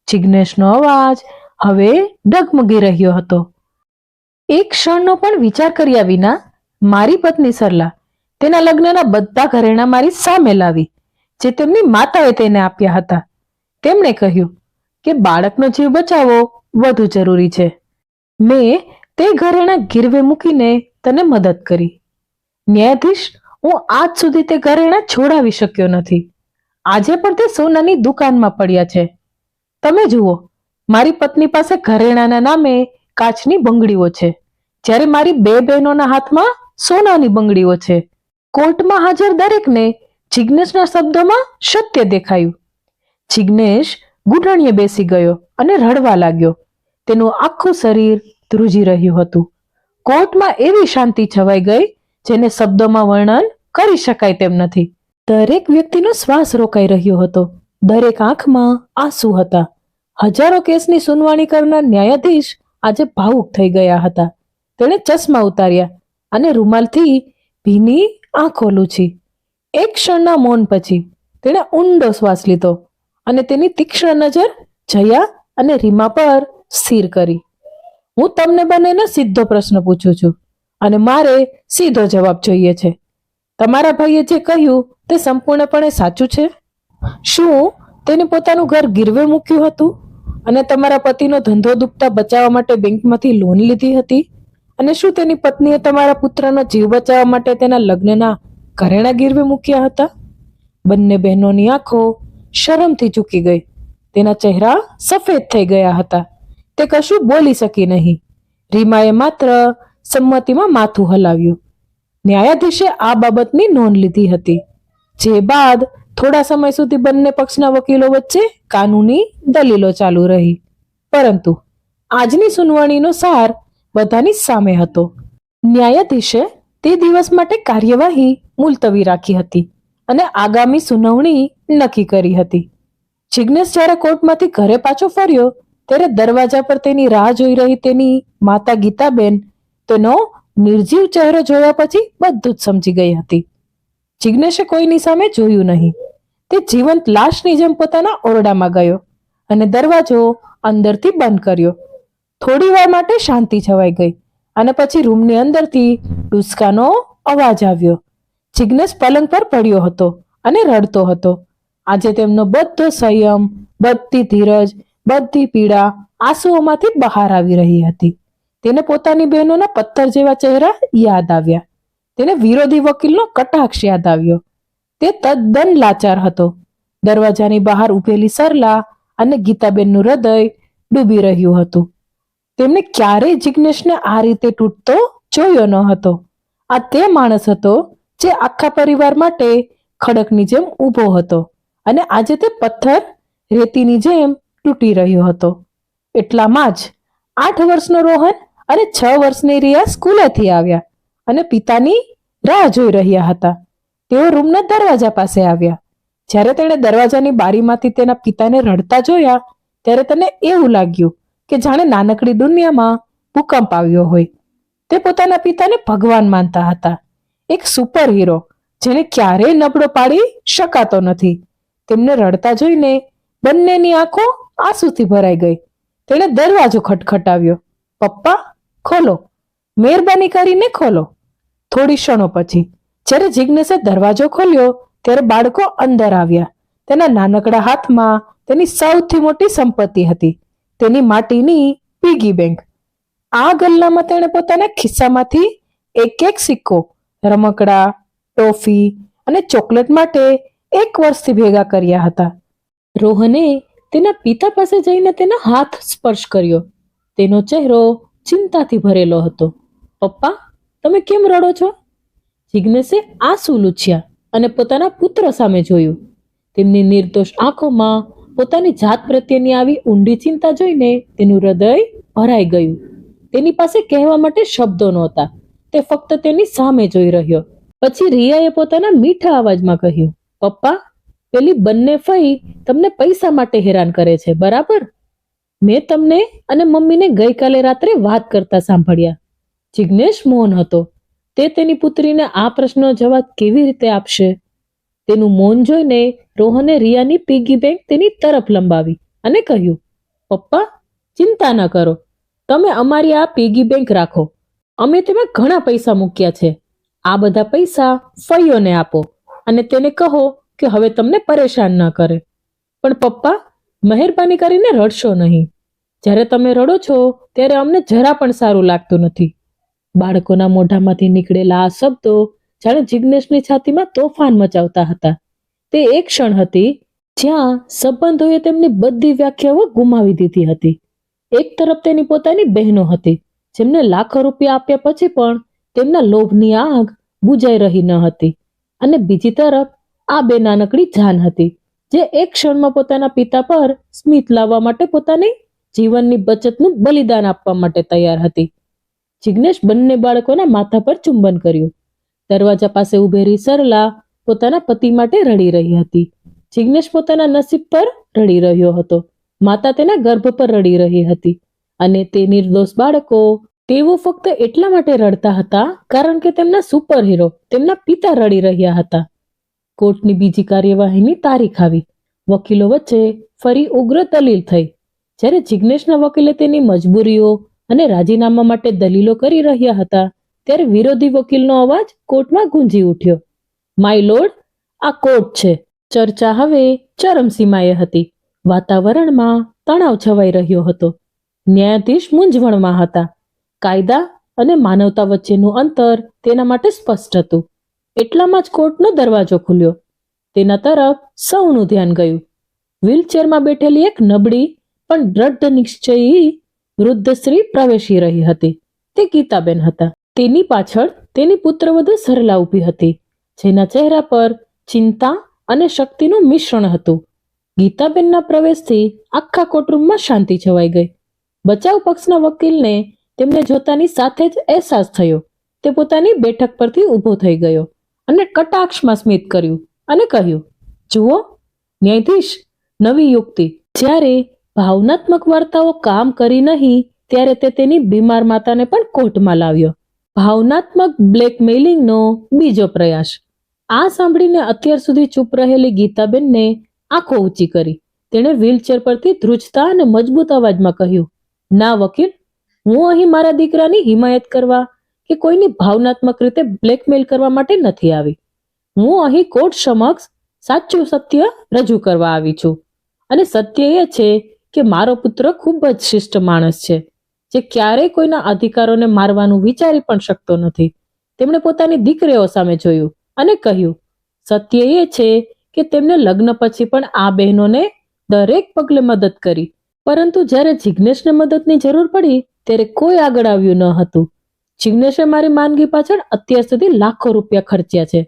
જિજ્ઞેશનો અવાજ હવે ડગમગી રહ્યો હતો. એક ક્ષણનો પણ વિચાર કર્યા વિના મારી પત્ની સરલા તેના લગ્નના બધા ઘરેણાં મારી સામે લાવી, જે તેમની માતાએ તેને આપ્યા હતા. તેમણે કહ્યું કે બાળકનો જીવ બચાવવો વધુ જરૂરી છે. મેં તે ઘરેણાં ગીરવે મૂકીને તને મદદ કરી. ન્યાયાધીશ, હું આજ સુધી તે ઘરેણાં છોડાવી શક્યો નથી. આજે પણ તે સોનાની દુકાનમાં પડ્યા છે. તમે જુઓ, મારી પત્ની પાસે ઘરેણાના નામે કાચની બંગડીઓ છે, જ્યારે મારી 2 બહેનોના હાથમાં સોનાની બંગડીઓ છે. કોર્ટમાં હાજર દરેકને જિજ્ઞેશના શબ્દોમાં સત્ય દેખાયું. જિજ્ઞેશ ઘૂંટણીએ બેસી ગયો અને રડવા લાગ્યો. તેનું આખું શરીર ધ્રુજી રહ્યું હતું. કોર્ટમાં એવી શાંતિ છવાઈ ગઈ જેને શબ્દોમાં વર્ણન કરી શકાય તેમ નથી. દરેક વ્યક્તિનો શ્વાસ રોકાઈ રહ્યો હતો. દરેક આંખમાં આંસુ હતા. હજારો કેસની સુનવાણી કરનાર ન્યાયાધીશ આજે ભાવુક થઈ ગયા હતા. તેણે ચશ્મા ઉતાર્યા અને રૂમાલથી ભીની આંખો લૂછી. એક ક્ષણના મૌન પછી તેણે ઊંડો શ્વાસ લીધો અને તેની તીક્ષ્ણ નજર જયા અને રીમા પર સ્થિર કરી. હું તમને બંનેને સીધો પ્રશ્ન પૂછું છું અને મારે સીધો જવાબ જોઈએ છે. તમારા ભાઈએ જે કહ્યું તે સંપૂર્ણપણે સાચું છે? શું તેને પોતાનું ઘર ગીરવે મૂક્યું હતું અને તમારા પતિનો ધંધો ડૂબતા બચાવવા માટે બેંકમાંથી લોન લીધી હતી? અને શું તેની પત્નીએ તમારા પુત્રનો જીવ બચાવવા માટે તેના લગ્નના ઘરેણાં ગીરવે મૂક્યા હતા? બંને બહેનોની આંખો શરમથી ચૂકી ગઈ. તેના ચહેરા સફેદ થઈ ગયા હતા. તે કશું બોલી શકી નહીં. રીમાએ માત્ર સંમતિમાં માથું હલાવ્યું. ન્યાયાધીશે આ બાબતની નોંધ લીધી હતી, જે બાદ થોડા સમય સુધી બંને પક્ષના વકીલો વચ્ચે કાનૂની દલીલો ચાલુ રહી. પરંતુ આજની સુનવાણીનો સાર બધાની સામે હતો. ન્યાયાધીશે તે દિવસ માટે કાર્યવાહી મુલતવી રાખી હતી અને આગામી સુનાવણી નક્કી કરી હતી. જિજ્ઞેશ જ્યારે કોર્ટમાંથી ઘરે પાછો ફર્યો ત્યારે દરવાજા પર તેની રાહ જોઈ રહી તેની માતા ગીતાબેન તેનો નિર્જીવ ચહેરો જોયા પછી બધું જ સમજી ગઈ હતી. જિજ્ઞેશે કોઈની સામે જોયું નહીં. તે જીવંત લાશની જેમ પોતાના ઓરડામાં ગયો અને દરવાજો અંદરથી બંધ કર્યો. થોડી વાર માટે શાંતિ છવાઈ ગઈ અને પછી રૂમની અંદરથી ડુસકાનો અવાજ આવ્યો. જિજ્ઞેશ પલંગ પર પડ્યો હતો અને રડતો હતો. આજે તેમનો બધો સંયમ, બધી ધીરજ, બધી પીડા આંસુઓમાંથી બહાર આવી રહી હતી. તેને પોતાની બહેનોના પથ્થર જેવા ચહેરા યાદ આવ્યા. તેને વિરોધી વકીલનો કટાક્ષ યાદ આવ્યો. તે તદ્દન લાચાર હતો. દરવાજાની બહાર ઉભેલી સરલા અને ગીતાબેનનું હૃદય ડૂબી રહ્યું હતું. તેમણે ક્યારેય જિજ્ઞેશને આ રીતે તૂટતો જોયો ન હતો. આ તે માણસ હતો જે આખા પરિવાર માટે ખડકની જેમ ઊભો હતો અને આજે તે પથ્થર રેતીની જેમ તૂટી રહ્યો હતો. એટલામાં જ 8 વર્ષનો રોહન અને 6 વર્ષની રિયા સ્કૂલેથી આવ્યા અને પિતાની રાહ જોઈ રહ્યા હતા. તેઓ રૂમના દરવાજા પાસે આવ્યા. જ્યારે તેણે દરવાજાની બારીમાંથી તેના પિતાને રડતા જોયા ત્યારે તેને એવું લાગ્યું કે જાણે નાનકડી દુનિયામાં ભૂકંપ આવ્યો હોય. તે પોતાના પિતાને ભગવાન માનતા હતા, એક સુપર હીરો જેને ક્યારેય નબળો પાડી શકાતો નથી. તેમને રડતા જોઈને બંનેની આંખો આંસુથી ભરાઈ ગઈ. તેણે દરવાજો ખટખટાવ્યો. પપ્પા, ખોલો, મહેરબાની કરીને ખોલો. થોડી ક્ષણો પછી જ્યારે જિજ્ઞેશે દરવાજો ખોલ્યો ત્યારે બાળકો અંદર આવ્યા. તેના નાનકડા હાથમાં તેની સૌથી મોટી સંપત્તિ હતી, તેની માટીની પીગી બેંક. આ ગલ્લામાં તેણે પોતાના ખિસ્સામાંથી એક સિક્કો, રમકડા, ટોફી અને ચોકલેટ માટે 1 વર્ષથી ભેગા કર્યા હતા. રોહને તેના પિતા પાસે જઈને તેના હાથ સ્પર્શ કર્યો. તેનો ચહેરો ચિંતાથી ભરેલો હતો. પપ્પા, તમે કેમ રડો છો? જિજ્ઞેશે આંસુ લૂછ્યા અને પોતાના પુત્ર સામે જોયું. તેમની નિર્દોષ આંખોમાં પોતાની જાત પ્રત્યેની આવી ઊંડી ચિંતા જોઈને તેનું હૃદય ભરાઈ ગયું. તેની પાસે કહેવા માટે શબ્દો નહોતા. તે ફક્ત તેની સામે જોઈ રહ્યો. પછી રિયાએ પોતાના મીઠા અવાજમાં કહ્યું, પપ્પા, પેલી બંને ફઈ તમને પૈસા માટે હેરાન કરે છે, બરાબર? મેં તમને અને મમ્મીને ગઈકાલે રાત્રે વાત કરતા સાંભળ્યા. જિજ્ઞેશ મૌન હતો. તે તેની પુત્રીને આ પ્રશ્નનો જવાબ કેવી રીતે આપશે? તેનું મૌન જોઈને રોહને રિયાની પીગી બેંક તેની તરફ લંબાવી અને કહ્યું, પપ્પા, ચિંતા ન કરો, તમે અમારી આ પીગી બેંક રાખો. અમે તેમાં ઘણા પૈસા મૂક્યા છે. આ બધા પૈસા ફઈઓને આપો અને તેને કહો કે હવે તમને પરેશાન ન કરે. પણ પપ્પા, મહેરબાની કરીને રડશો નહીં. જ્યારે તમે રડો છો ત્યારે અમને જરા પણ સારું લાગતું નથી. બાળકોના મોઢામાંથી નીકળેલા આ શબ્દો જાણે જિજ્ઞેશની છાતીમાં તોફાન મચાવતા હતા. તે એક ક્ષણ હતી જ્યાં સંબંધોએ તેમની બધી વ્યાખ્યાઓ ગુમાવી દીધી હતી. એક તરફ તેની પોતાની બહેનો હતી જેમને લાખો રૂપિયા આપ્યા પછી પણ તેમના લોભની આગ બુજાઈ રહી ન હતી, અને બીજી તરફ આ બે નાનકડી જાન હતી જે એક ક્ષણમાં પોતાના પિતા પર સ્મિત લાવવા માટે પોતાની જીવનની બચતનું બલિદાન આપવા માટે તૈયાર હતી. જિજ્ઞેશ બંને બાળકોના માથા પર ચુંબન કર્યું. દરવાજા પાસે ઉભેલી સરલા પોતાના પતિ માટે રડી રહી હતી. જિજ્ઞેશ પોતાના નસીબ પર રડી રહ્યો હતો. માતા તેના ગર્ભ પર રડી રહી હતી અને તે નિર્દોષ બાળકો, તેઓ ફક્ત એટલા માટે રડતા હતા કારણ કે તેમના સુપર હીરો, તેમના પિતા રડી રહ્યા હતા. કોર્ટની બીજી કાર્યવાહીની તારીખ આવી. વકીલો વચ્ચે ફરી ઉગ્ર દલીલ થઈ. જ્યારે જિજ્ઞેશના વકીલે તેની મજબૂરીઓ અને રાજીનામા માટે દલીલો કરી રહ્યા હતા ત્યારે વિરોધી વકીલનો અવાજ કોર્ટમાં ગુંજી ઉઠ્યો. માય લોર્ડ, આ કોર્ટ છે. ચર્ચા હવે ચરમસીમાએ હતી. વાતાવરણમાં તણાવ છવાઈ રહ્યો હતો. ન્યાયાધીશ મૂંઝવણમાં હતા. કાયદા અને માનવતા વચ્ચેનું અંતર તેના માટે સ્પષ્ટ હતું. એટલામાં જ કોર્ટનો દરવાજો ખુલ્યો. તેના તરફ સૌનું ધ્યાન ગયું. વ્હીલચેરમાં બેઠેલી એક નબળી પણ દ્રઢ નિશ્ચયી વૃદ્ધ સ્ત્રી પ્રવેશી રહી હતી. તે ગીતાબેન હતા. તેની પાછળ તેની પુત્રવધુ સરલા ઊભી હતી, જેના ચહેરા પર ચિંતા અને શક્તિનું મિશ્રણ હતું. ગીતાબેનના પ્રવેશથી આખા કોર્ટરૂમમાં શાંતિ છવાઈ ગઈ. બચાવ પક્ષના વકીલને તેમને જોતાની સાથે જ અહેસાસ થયો. તે પોતાની બેઠક પરથી ઊભો થઈ ગયો અને કટાક્ષમાં સ્મિત કર્યું અને કહ્યું, જુઓ ન્યાયાધીશ, નવી યુક્તિ. જ્યારે ભાવનાત્મક વાર્તાઓ કામ કરી નહીં ત્યારે તે તેની બીમાર માતાને પણ કોર્ટમાં લાવ્યો. ભાવનાત્મક બ્લેકમેઇલિંગનો બીજો પ્રયાસ. આ સાંભળીને અત્યાર સુધી ચૂપ રહેલી ગીતાબેનને આંખો ઊંચી કરી. તેણે વ્હીલચેર પરથી ધ્રુજતા અને મજબૂત અવાજમાં કહ્યું, ના વકીલ, હું અહીં મારા દીકરાની હિમાયત કરવા કે કોઈની ભાવનાત્મક રીતે બ્લેકમેલ કરવા માટે નથી આવી. હું અહીં કોર્ટ સમક્ષ સાચું સત્ય રજૂ કરવા આવી છું. અને સત્ય એ છે કે મારો પુત્ર ખૂબ જ શિષ્ટ માણસ છે, જે ક્યારેય કોઈના અધિકારોને મારવાનું વિચારી પણ શકતો નથી. તેમણે પોતાની દીકરીઓ સામે જોયું અને કહ્યું, સત્ય એ છે કે તેમને લગ્ન પછી પણ આ બહેનોને દરેક પગલે મદદ કરી, પરંતુ જ્યારે જિજ્ઞેશને મદદની જરૂર પડી ત્યારે કોઈ આગળ આવ્યું ન હતું. જિજ્ઞેશે મારી માંદગી પાછળ અત્યાર સુધી લાખો રૂપિયા ખર્ચ્યા છે.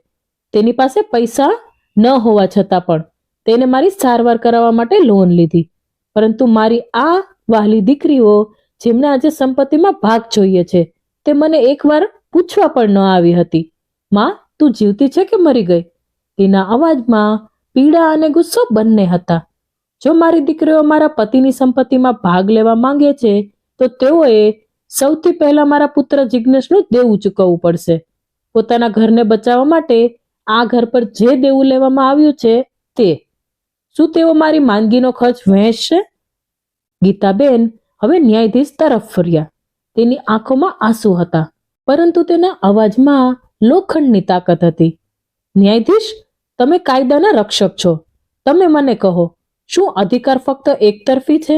તેની પાસે પૈસા ન હોવા છતાં પણ તેને મારી સારવાર કરાવવા માટે લોન લીધી. પરંતુ મારી આ વહાલી દીકરીઓ, જેમને આજે સંપત્તિમાં ભાગ જોઈએ છે, તે મને એકવાર પૂછવા પણ ન આવી હતી, માં, તું જીવતી છે કે મરી ગઈ? તેના અવાજમાં પીડા અને ગુસ્સો બંને હતા. જો મારી દીકરીઓ મારા પતિની સંપત્તિમાં ભાગ લેવા માંગે છે તો તેઓએ સૌથી પહેલા મારા પુત્ર જિજ્ઞેશનું દેવું ચૂકવવું પડશે. પોતાના ઘરને બચાવવા માટે આ ઘર પર જે દેવું લેવામાં આવ્યું છે તે. શું તેઓ મારી માંદગીનો ખર્ચ વહેંચશે? ગીતાબેન હવે ન્યાયાધીશ તરફ ફર્યા. તેની આંખોમાં આંસુ હતા, પરંતુ તેના અવાજમાં લોખંડની તાકાત હતી. ન્યાયાધીશ, તમે કાયદાના રક્ષક છો. તમે મને કહો, શું અધિકાર ફક્ત એકતરફી છે?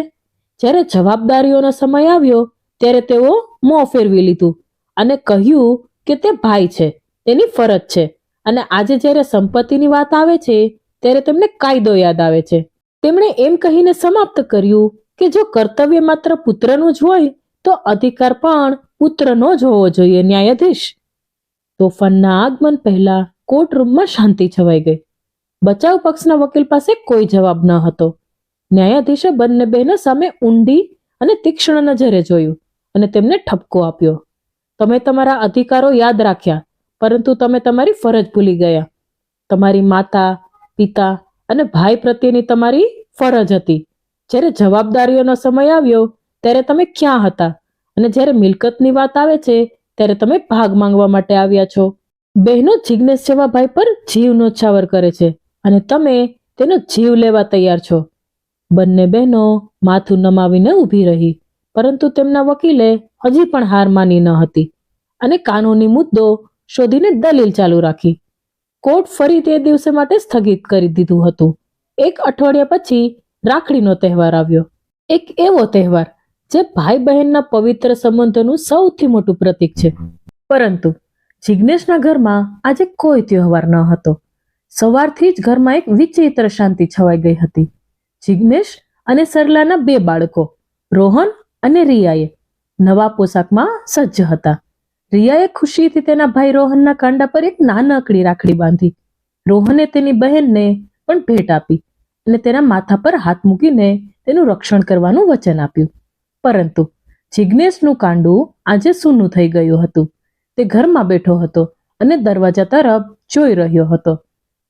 જ્યારે જવાબદારીઓનો સમય આવ્યો ત્યારે તેઓ મોં ફેરવી લીધું અને કહ્યું કે તે ભાઈ છે, તેની ફરજ છે. અને આજે જ્યારે સંપત્તિની વાત આવે છે ત્યારે તેમને કાયદો યાદ આવે છે. તેમણે એમ કહીને સમાપ્ત કર્યું કે જો કર્તવ્ય માત્ર પુત્રનું જ હોય તો અધિકાર પણ પુત્રનો જ હોવો જોઈએ. ન્યાયાધીશ. તોફાનના આગમન પહેલા કોર્ટરૂમમાં શાંતિ છવાઈ ગઈ. બચાવ પક્ષના વકીલ પાસે કોઈ જવાબ ન હતો. ન્યાયાધીશે બંને બહેનો સામે ઊંડી અને તીક્ષ્ણ નજરે જોયું અને તેમને ઠપકો આપ્યો. તમે તમારા અધિકારો યાદ રાખ્યા, પરંતુ તમે તમારી ફરજ ભૂલી ગયા. તમારી માતા, પિતા અને ભાઈ પ્રત્યેની તમારી ફરજ હતી. જ્યારે જવાબદારીઓનો સમય આવ્યો ત્યારે તમે ક્યાં હતા? અને જ્યારે મિલકતની વાત આવે છે ત્યારે તમે ભાગ માંગવા માટે આવ્યા છો. બહેનો જિજ્ઞેશ જેવા ભાઈ પર જીવ ન્યોછાવર કરે છે અને તમે તેનો જીવ લેવા તૈયાર છો. બંને બહેનો માથું નમાવીને ઊભી રહી, પરંતુ તેમના વકીલે હજી પણ હાર માની ન હતી અને કાનૂની મુદ્દો શોધીને દલીલ ચાલુ રાખી. કોર્ટ ફરી તે દિવસે માટે સ્થગિત કરી દીધું હતું. એક અઠવાડિયા પછી રાખડીનો તહેવાર આવ્યો. એક એવો તહેવાર જે ભાઈ બહેનના પવિત્ર સંબંધોનું સૌથી મોટું પ્રતીક છે. પરંતુ જિજ્ઞેશના ઘરમાં આજે કોઈ તહેવાર ન હતો. સવારથી જ ઘરમાં એક વિચિત્ર શાંતિ છવાઈ ગઈ હતી. જિજ્ઞેશ અને સરલાના બે બાળકો, રોહન અને રિયાએ નવા પોશાકમાં સજ્જ હતા. રિયાએ ખુશીથી તેના ભાઈ રોહનના કાંડા પર એક નાનકડી રાખડી બાંધી. રોહને તેની બહેનને પણ ભેટ આપી અને તેના માથા પર હાથ મૂકીને તેનું રક્ષણ કરવાનું વચન આપ્યું. પરંતુ જિજ્ઞેશનું કાંડું આજે સૂનું થઈ ગયું હતું. તે ઘરમાં બેઠો હતો અને દરવાજા તરફ જોઈ રહ્યો હતો.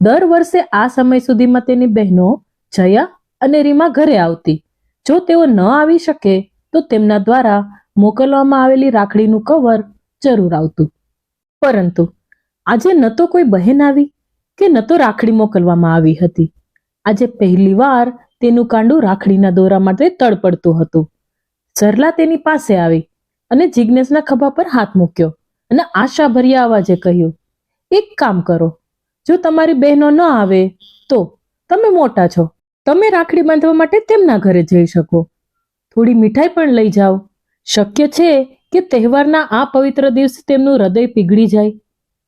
દર વર્ષે આ સમય સુધીમાં તેની બહેનો જયા અને રીમા ઘરે આવતી. જો તેઓ ન આવી શકે તો તેમના દ્વારા મોકલવામાં આવેલી રાખડીનું કવર જરૂર આવતું. પરંતુ આજે ન તો કોઈ બહેન આવી કે ન તો રાખડી મોકલવામાં આવી હતી. આજે પહેલીવાર તેનું કાંડું રાખડીના દોરા માટે તડપડતું હતું. સરલા તેની પાસે આવી અને જિજ્ઞેશના ખભા પર હાથ મૂક્યો અને આશાભર્યા અવાજે કહ્યું, એક કામ કરો, જો તમારી બહેનો ન આવે તો તમે મોટા છો, તમે રાખડી બાંધવા માટે તેમના ઘરે જઈ શકો. થોડી મીઠાઈ પણ લઈ જાઓ. શક્ય છે કે તહેવારના આ પવિત્ર દિવસે તેમનું હૃદય પીગળી જાય,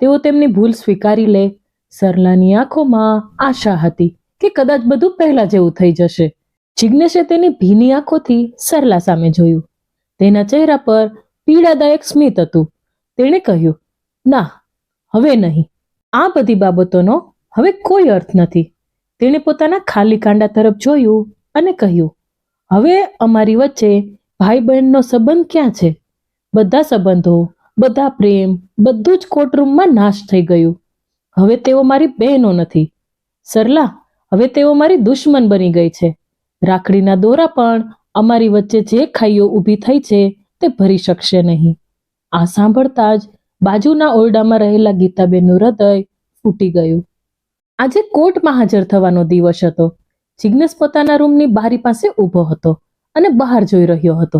તેઓ તેમની ભૂલ સ્વીકારી લે. સરલાની આંખોમાં આશા હતી કે કદાચ બધું પહેલા જેવું થઈ જશે. જિજ્ઞેશે તેની ભીની આંખોથી સરલા સામે જોયું. તેના ચહેરા પર પીડાદાયક સ્મિત હતું. તેણે કહ્યું, ના, હવે નહીં. આ બધી બાબતોનો હવે કોઈ અર્થ નથી. તેણે પોતાના ખાલી કાંડા તરફ જોયું અને કહ્યું, હવે અમારી વચ્ચે ભાઈ બહેનનો સંબંધ ક્યાં છે? બધા સંબંધો, બધા પ્રેમ, બધું જ કોર્ટરૂમમાં નાશ થઈ ગયું. હવે તેઓ મારી બહેનો નથી. સરલા, હવે તેઓ મારી દુશ્મન બની ગઈ છે. રાખડીના દોરા પણ અમારી વચ્ચે જે ખાઈઓ ઊભી થઈ છે તે ભરી શકશે નહીં. આ સાંભળતા જ બાજુના ઓરડામાં રહેલા ગીતાબેનનું હૃદય ફૂટી ગયું. આજે કોર્ટમાં હાજર થવાનો દિવસ હતો. જિજ્ઞેસ પોતાના રૂમની બારી પાસે ઊભો હતો અને બહાર જોઈ રહ્યો હતો,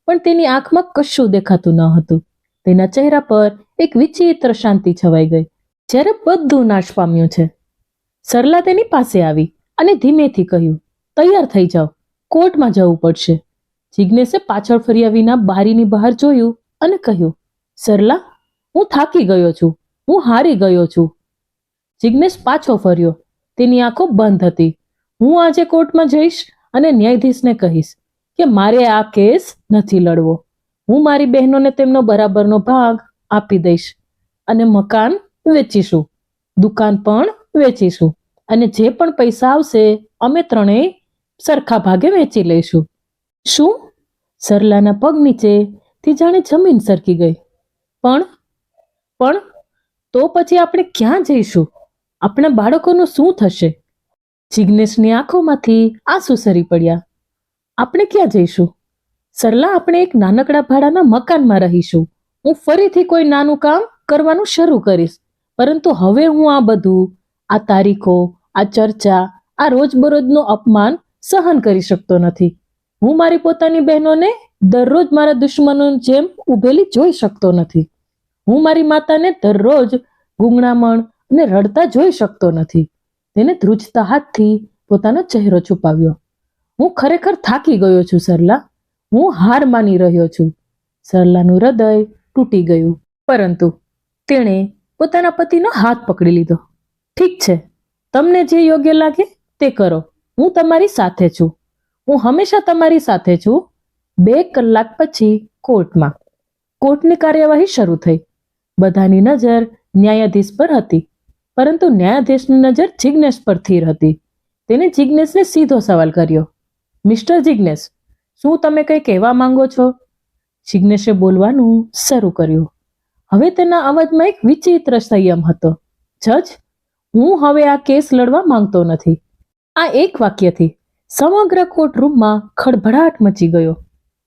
પણ તેની આંખમાં કશું દેખાતું ન હતું. તેના ચહેરા પર એક વિચિત્ર શાંતિ છવાઈ ગઈ. જ્યારે બધું નાશ પામ્યું છે. સરલા તેની પાસે આવી અને ધીમેથી કહ્યું, તૈયાર થઈ જાઓ, કોર્ટમાં જવું પડશે. જિજ્ઞેસે પાછળ ફર્યા વિના બારીની બહાર જોયું અને કહ્યું, સરલા, હું થાકી ગયો છું, હું હારી ગયો છું. જિજ્ઞેસ પાછો ફર્યો. તેની આંખો બંધ હતી. હું આજે કોર્ટમાં જઈશ અને ન્યાયાધીશને કહીશ કે મારે આ કેસ નથી લડવો. હું મારી બહેનોને તેમનો બરાબરનો ભાગ આપી દઈશ અને મકાન વેચીશું, દુકાન પણ વેચીશું અને જે પણ પૈસા આવશે અમે ત્રણેય સરખા ભાગે વેચી લઈશું. શું? સરલાના પગ નીચેથી જાણે જમીન સરકી ગઈ. પણ તો પછી આપણે ક્યાં જઈશું? આપણા બાળકોનું શું થશે? જિજ્ઞેસની આંખોમાંથી આંસુ સરી પડ્યા. આપણે ક્યાં જઈશું? સરલા, આપણે એક નાનકડા ભાડાના મકાનમાં રહીશું. હું ફરીથી કોઈ નાનું કામ કરવાનું શરૂ કરીશ, પરંતુ હવે હું આ બધું, આ તારીખો, આ ચર્ચા, આ રોજબરોજનું અપમાન સહન કરી શકતો નથી. હું મારી પોતાની બહેનોને દરરોજ મારા દુશ્મનોની જેમ ઉભેલી જોઈ શકતો નથી. હું મારી માતાને દરરોજ ગૂંગણામણ અને રડતા જોઈ શકતો નથી. તેને ધ્રુજતા હાથથી પોતાનો ચહેરો છુપાવ્યો. હું ખરેખર થાકી ગયો છું સરલા. હું હાર માની રહ્યો છું. સરલાનું હૃદય તૂટી ગયું, પરંતુ તેણે પોતાના પતિનો હાથ પકડી લીધો. ઠીક છે, તમને જે યોગ્ય લાગે તે કરો. હું તમારી સાથે છું. હું હંમેશા તમારી સાથે છું. 2 કલાક પછી કોર્ટમાં. કોર્ટની કાર્યવાહી શરૂ થઈ. બધાની નજર ન્યાયાધીશ પર હતી, પરંતુ ન્યાયાધીશની નજર જિજ્ઞેસ પર સ્થિર હતી. તેને જિજ્ઞેસને સીધો સવાલ કર્યો, મિસ્ટર જિજ્ઞેસ, શું તમે કંઈ કહેવા માંગો છો? જિજ્ઞેસે બોલવાનું શરૂ કર્યું. હવે તેના અવાજમાં એક વિચિત્ર સંયમ હતો. જજ, હું હવે આ કેસ લડવા માંગતો નથી. આ એક વાક્યથી સમગ્ર કોર્ટરૂમમાં ખળભળાટ મચી ગયો.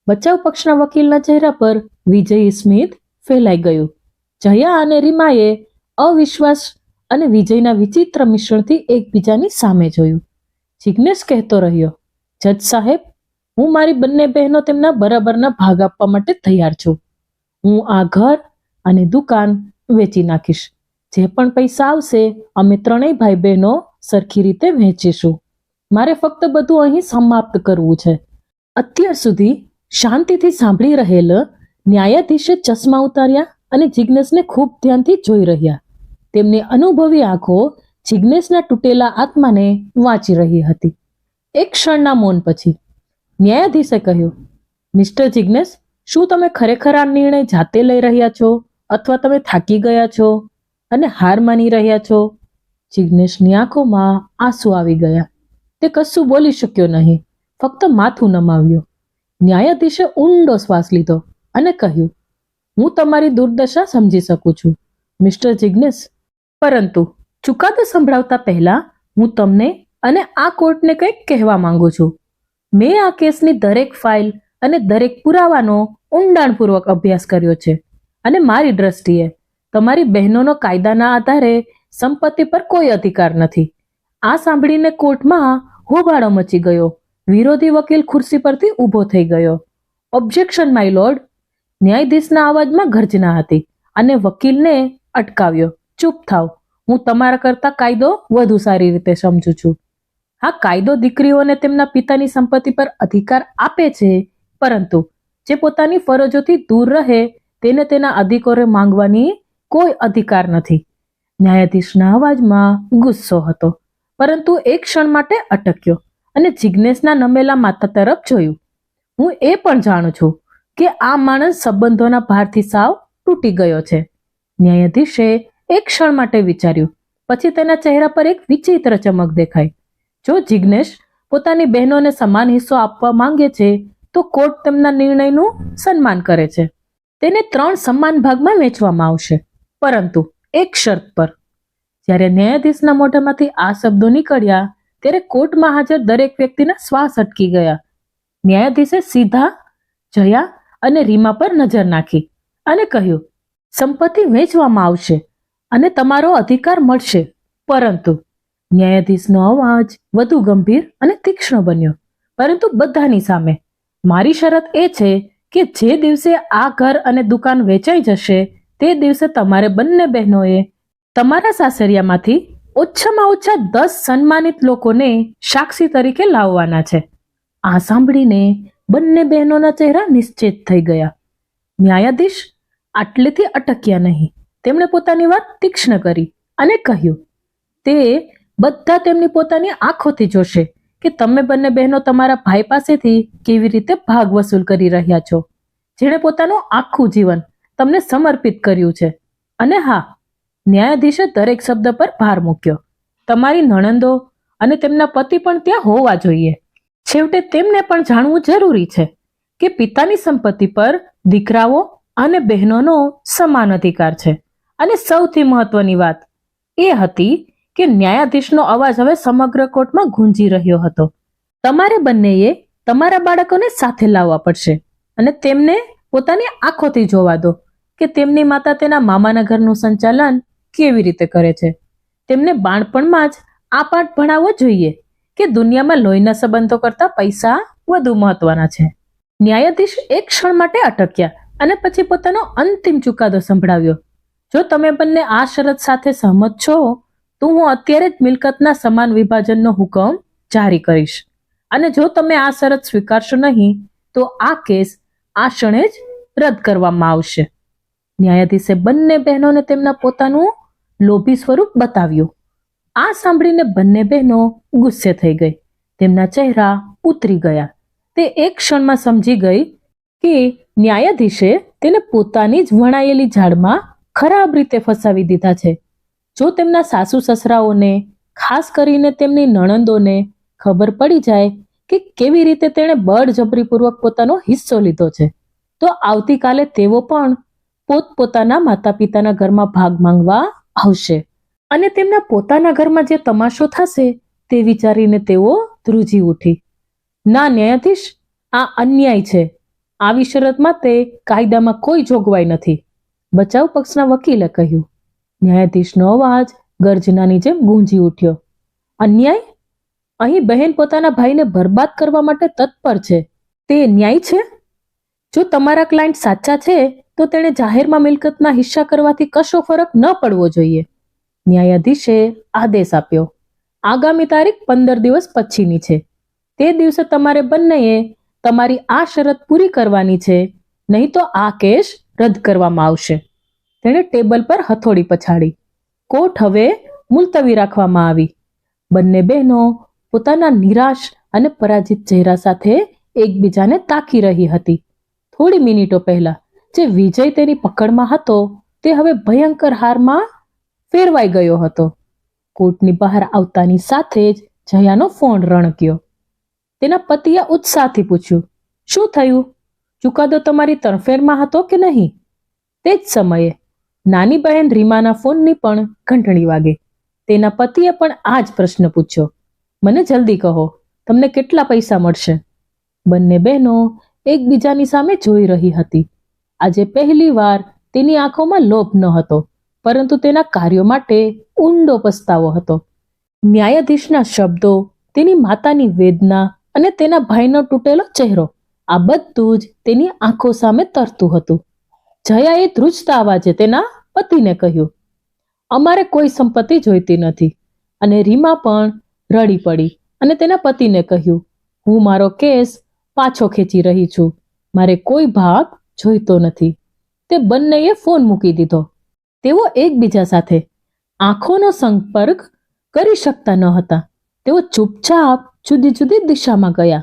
બચાવ પક્ષના વકીલના ચહેરા પર વિજયી સ્મિત ફેલાઈ ગયું. જયા અને રીમાએ અવિશ્વાસ અને વિજયના વિચિત્ર મિશ્રણથી એકબીજાની સામે જોયું. જિજ્ઞેસ કહેતો રહ્યો, જજ સાહેબ, હું મારી બંને બહેનો તેમના બરાબરના ભાગ આપવા માટે તૈયાર છું. હું આ ઘર અને દુકાન વેચી નાખીશ. જે પણ પૈસા આવશે અમે ત્રણેય ભાઈ બહેનો સરખી રીતે વહેંચીશું. મારે ફક્ત બધું અહીં સમાપ્ત કરવું છે. અત્યાર સુધી શાંતિથી સાંભળી રહેલ ન્યાયાધીશે ચશ્મા ઉતાર્યા અને જિજ્ઞેસને ખૂબ ધ્યાનથી જોઈ રહ્યા. તેમની અનુભવી આંખો જિજ્ઞેસના તૂટેલા આત્માને વાંચી રહી હતી. એક ક્ષણના મૌન પછી ન્યાયાધીશે કહ્યું, મિસ્ટર જિજ્ઞેસ, શું તમે ખરેખર આ નિર્ણય જાતે લઈ રહ્યા છો અથવા તમે થાકી ગયા છો અને હાર માની રહ્યા છો? જિજ્ઞેસની આંખોમાં આંસુ આવી ગયા. તે કશું બોલી શક્યો નહીં, ફક્ત માથું નમાવ્યું. ન્યાયાધીશે ઊંડો શ્વાસ લીધો અને કહ્યું, હું તમારી દુર્દશા સમજી શકું છું મિસ્ટર જિજ્ઞેસ, પરંતુ ચુકાદો સંભળાવતા પહેલા હું તમને અને આ કોર્ટને કંઈક કહેવા માંગુ છું. મેં આ કેસની દરેક ફાઇલ અને દરેક પુરાવાનો ઊંડાણપૂર્વક અભ્યાસ કર્યો છે અને મારી દ્રષ્ટિએ તમારી બહેનોનો કાયદાના આધારે સંપત્તિ પર કોઈ અધિકાર નથી. આ સાંભળીને કોર્ટમાં હોબાળો મચી ગયો. વિરોધી વકીલ ખુરશી પરથી ઊભો થઈ ગયો. Objection my lord. ન્યાયાધીશના અવાજમાં ગર્જના હતી અને વકીલને અટકાવ્યો. ચૂપ થાવ, હું તમારા કરતા કાયદો વધુ સારી રીતે સમજુ છું. હા, કાયદો દીકરીઓને તેમના પિતાની સંપત્તિ પર અધિકાર આપે છે, પરંતુ જે પોતાની ફરજોથી દૂર રહે તેને તેના અધિકારો માંગવાની કોઈ અધિકાર નથી. ન્યાયાધીશના અવાજમાં ગુસ્સો હતો, પરંતુ એક ક્ષણ માટે અટક્યો અને જિજ્ઞેસના નમેલા માથા તરફ જોયું. હું એ પણ જાણું છું કે આ માણસ સંબંધોના ભારથી સાવ તૂટી ગયો છે. ન્યાયાધીશે એક ક્ષણ માટે વિચાર્યું, પછી તેના ચહેરા પર એક વિચિત્ર ચમક દેખાઈ. જો જિજ્ઞેસ પોતાની બહેનોને સમાન હિસ્સો આપવા માંગે છે તો કોર્ટ તેમના નિર્ણયનું સન્માન કરે છે. તેને 3 સમાન ભાગમાં વહેંચવામાં આવશે, પરંતુ એક શરત પર. જ્યારે ન્યાયાધીશના મોઢામાંથી આ શબ્દો નીકળ્યા ત્યારે કોર્ટમાં હાજર દરેક વ્યક્તિના શ્વાસ અટકી ગયા. ન્યાયાધીશે સીધા જયા અને રીમા પર નજર નાખી અને કહ્યું, સંપત્તિ વહેંચવામાં આવશે અને તમારો અધિકાર મળશે. પરંતુ ન્યાયાધીશનો અવાજ વધુ ગંભીર અને તીક્ષ્ણ બન્યો. પરંતુ બધાની સામે, મારી શરત એ છે કે જે દિવસે આ ઘર અને દુકાન વેચાઈ જશે તે દિવસે તમારે બંને બહેનોએ તમારા સાસરિયામાંથી ઓછામાં ઓછા 10 સન્માનિત લોકોને સાક્ષી તરીકે લાવવાના છે. આ સાંભળીને બંને બહેનોના ચહેરા નિશ્ચિત થઈ ગયા. ન્યાયાધીશ આટલેથી અટક્યા નહીં. તેમણે પોતાની વાત તીક્ષ્ણ કરી અને કહ્યું, તે બધા તેમની પોતાની આંખોથી જોશે કે તમે બંને બહેનો તમારા ભાઈ પાસેથી કેવી રીતે ભાગ વસૂલ કરી રહ્યા છો, જેણે પોતાનું આખું જીવન તમને સમર્પિત કર્યું છે. અને હા, ન્યાયાધીશે દરેક શબ્દ પર ભાર મૂક્યો. તમારી નણંદો અને તેમના પતિ પણ ત્યાં હોવા જોઈએ. છેવટે તેમને પણ જાણવું જરૂરી છે કે પિતાની સંપત્તિ પર દીકરાઓ અને બહેનોનો સમાન અધિકાર છે. અને સૌથી મહત્વની વાત એ હતી કે ન્યાયાધીશનો અવાજ હવે સમગ્ર કોર્ટમાં ગુંજી રહ્યો હતો. તમારે બંનેએ તમારા બાળકોને સાથે લાવવા પડશે અને તેમને પોતાની આંખોથી જોવા દો કે તેમની માતા તેના મામાના ઘરનું સંચાલન કેવી રીતે કરે છે. તેમને બાળપણમાં જ આ પાઠ ભણાવવો જોઈએ કે દુનિયામાં લોહીના સંબંધો કરતા પૈસા વધુ મહત્વના છે. ન્યાયાધીશ એક ક્ષણ માટે અટક્યા અને પછી પોતાનો અંતિમ ચુકાદો સંભળાવ્યો. જો તમે બંને આ શરત સાથે સહમત છો તો હું અત્યારે જ મિલકતના સમાન વિભાજનનો હુકમ જારી કરીશ. અને જો તમે આ શરત સ્વીકારશો નહીં તો આ કેસ આ ક્ષણે જ રદ કરવામાં આવશે. ન્યાયાધીશે બંને બહેનોને તેમના પોતાનું લોભી સ્વરૂપ બતાવ્યું. આ સાંભળીને બંને બહેનો ગુસ્સે થઈ ગઈ. તેમના ચહેરા ઉતરી ગયા. તે એક ક્ષણમાં સમજી ગઈ કે ન્યાયાધીશે તેને પોતાની જ વણાયેલી જાળમાં ખરાબ રીતે ફસાવી દીધા છે. જો તેમના સાસુ સસરાઓને, ખાસ કરીને તેમની નણંદોને ખબર પડી જાય કે કેવી રીતે તેણે બળજબરીપૂર્વક પોતાનો હિસ્સો લીધો છે, તો આવતીકાલે તેઓ પણ પોતપોતાના માતા પિતાના ઘરમાં ભાગ માંગવા આવશે. અને તેમના પોતાના ઘરમાં જે તમાશો થશે તે વિચારીને તેઓ ધ્રુજી ઉઠી. ના ન્યાયાધીશ, આ અન્યાય છે. આવી શરતમાં તે કાયદામાં કોઈ જોગવાઈ નથી, બચાવ પક્ષના વકીલે કહ્યું. ન્યાયાધીશનો અવાજ ગર્જનાની જેમ ગુંજી ઉઠ્યો. અન્યાય? અહીં બહેન પોતાના ભાઈને બરબાદ કરવા માટે તત્પર છે. તે ન્યાય છે? જો તમારા ક્લાયન્ટ સાચા છે તો તેણે જાહેરમાં મિલકતના હિસ્સા કરવાથી કશો ફરક ન પડવો જોઈએ. ન્યાયાધીશે આદેશ આપ્યો. આગામી તારીખ 15 દિવસ પછીની છે. તે દિવસે તમારે બંનેએ તમારી આ શરત પૂરી કરવાની છે, નહીં તો આ કેસ રદ કરવામાં આવશે. તેણે ટેબલ પર હથોડી પછાડી. કોર્ટ હવે મુલતવી રાખવામાં આવી. બંને બહેનો પોતાના નિરાશ અને પરાજિત ચહેરા સાથે એકબીજાને તાકી રહી હતી. થોડી મિનિટો પહેલા જે વિજય તેની પકડમાં હતો તે હવે ભયંકર હારમાં ફેરવાઈ ગયો હતો. કોર્ટની બહાર આવતાની સાથે જ જયાનો ફોન રણક્યો. તેના પતિએ ઉત્સાહથી પૂછ્યું, શું થયું? ચુકાદો તમારી તરફેણમાં હતો કે નહીં? તે જ સમયે નાની બહેન રીમાના ફોનની પણ ઘંટડી વાગી. તેના પતિએ પણ આ જ પ્રશ્ન પૂછ્યો. મને જલ્દી કહો, તમને કેટલા પૈસા મળશે? બંને બહેનો એકબીજાની સામે જોઈ રહી હતી. આજે પહેલી વાર તેની આંખોમાં લોભ ન હતો, પરંતુ તેના કાર્યો માટે ઊંડો પસ્તાવો હતો. ન્યાયાધીશના શબ્દો, તેની માતાની વેદના અને તેના ભાઈનો તૂટેલો ચહેરો, આ બધું જ તેની આંખો સામે તરતું હતું. જયાએ ધ્રુજતા અવાજે તેના પતિને કહ્યું, અમારે કોઈ સંપત્તિ જોઈતી નથી. અને રીમા પણ રડી પડી અને તેના પતિને કહ્યું, હું મારો કેસ પાછો ખેંચી રહી છું. મારે કોઈ ભાગ જોઈતો નથી. તે બંનેએ ફોન મૂકી દીધો. તેઓ એકબીજા સાથે આંખોનો સંપર્ક કરી શકતા ન હતા. તેઓ ચૂપચાપ જુદી જુદી દિશામાં ગયા.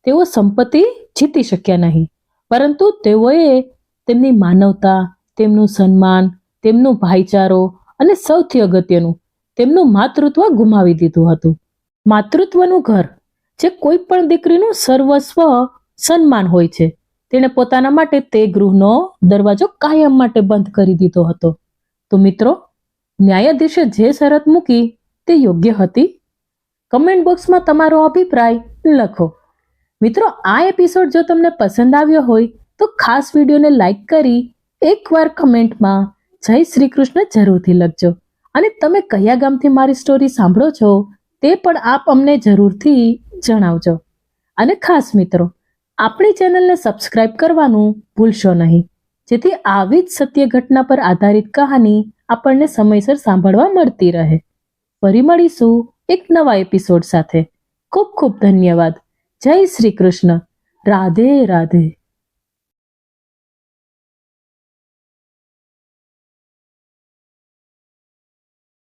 તેઓ સંપત્તિ જીતી શક્યા નહીં, પરંતુ તેઓએ તેમની માનવતા, તેમનું સન્માન, તેમનું ભાઈચારો અને સૌથી અગત્યનું તેમનું માતૃત્વ ગુમાવી દીધું હતું. માતૃત્વનું ઘર, જે કોઈ પણ દીકરીનું સર્વસ્વ સન્માન હોય છે, તેણે પોતાના માટે તે ગૃહનો દરવાજો કાયમ માટે બંધ કરી દીધો હતો. તો મિત્રો, ન્યાયાધીશે જે શરત મૂકી તે યોગ્ય હતી? કમેન્ટ બોક્સમાં તમારો અભિપ્રાય લખો. મિત્રો, આ એપિસોડ જો તમને પસંદ આવ્યો હોય તો ખાસ વિડીયોને લાઈક કરી એકવાર કમેન્ટમાં જય શ્રી કૃષ્ણ જરૂરથી લખજો. અને તમે કયા ગામથી મારી સ્ટોરી સાંભળો છો તે પણ આપ અમને જરૂરથી જણાવજો. અને ખાસ મિત્રો, આપણી ચેનલને સબસ્ક્રાઇબ કરવાનું ભૂલશો નહીં, જેથી આવી જ સત્ય ઘટના પર આધારિત કહાની આપણને સમયસર સાંભળવા મળતી રહે. ફરી મળીશું એક નવા એપિસોડ સાથે. ખૂબ ખૂબ ધન્યવાદ. જય શ્રી કૃષ્ણ. રાધે રાધે.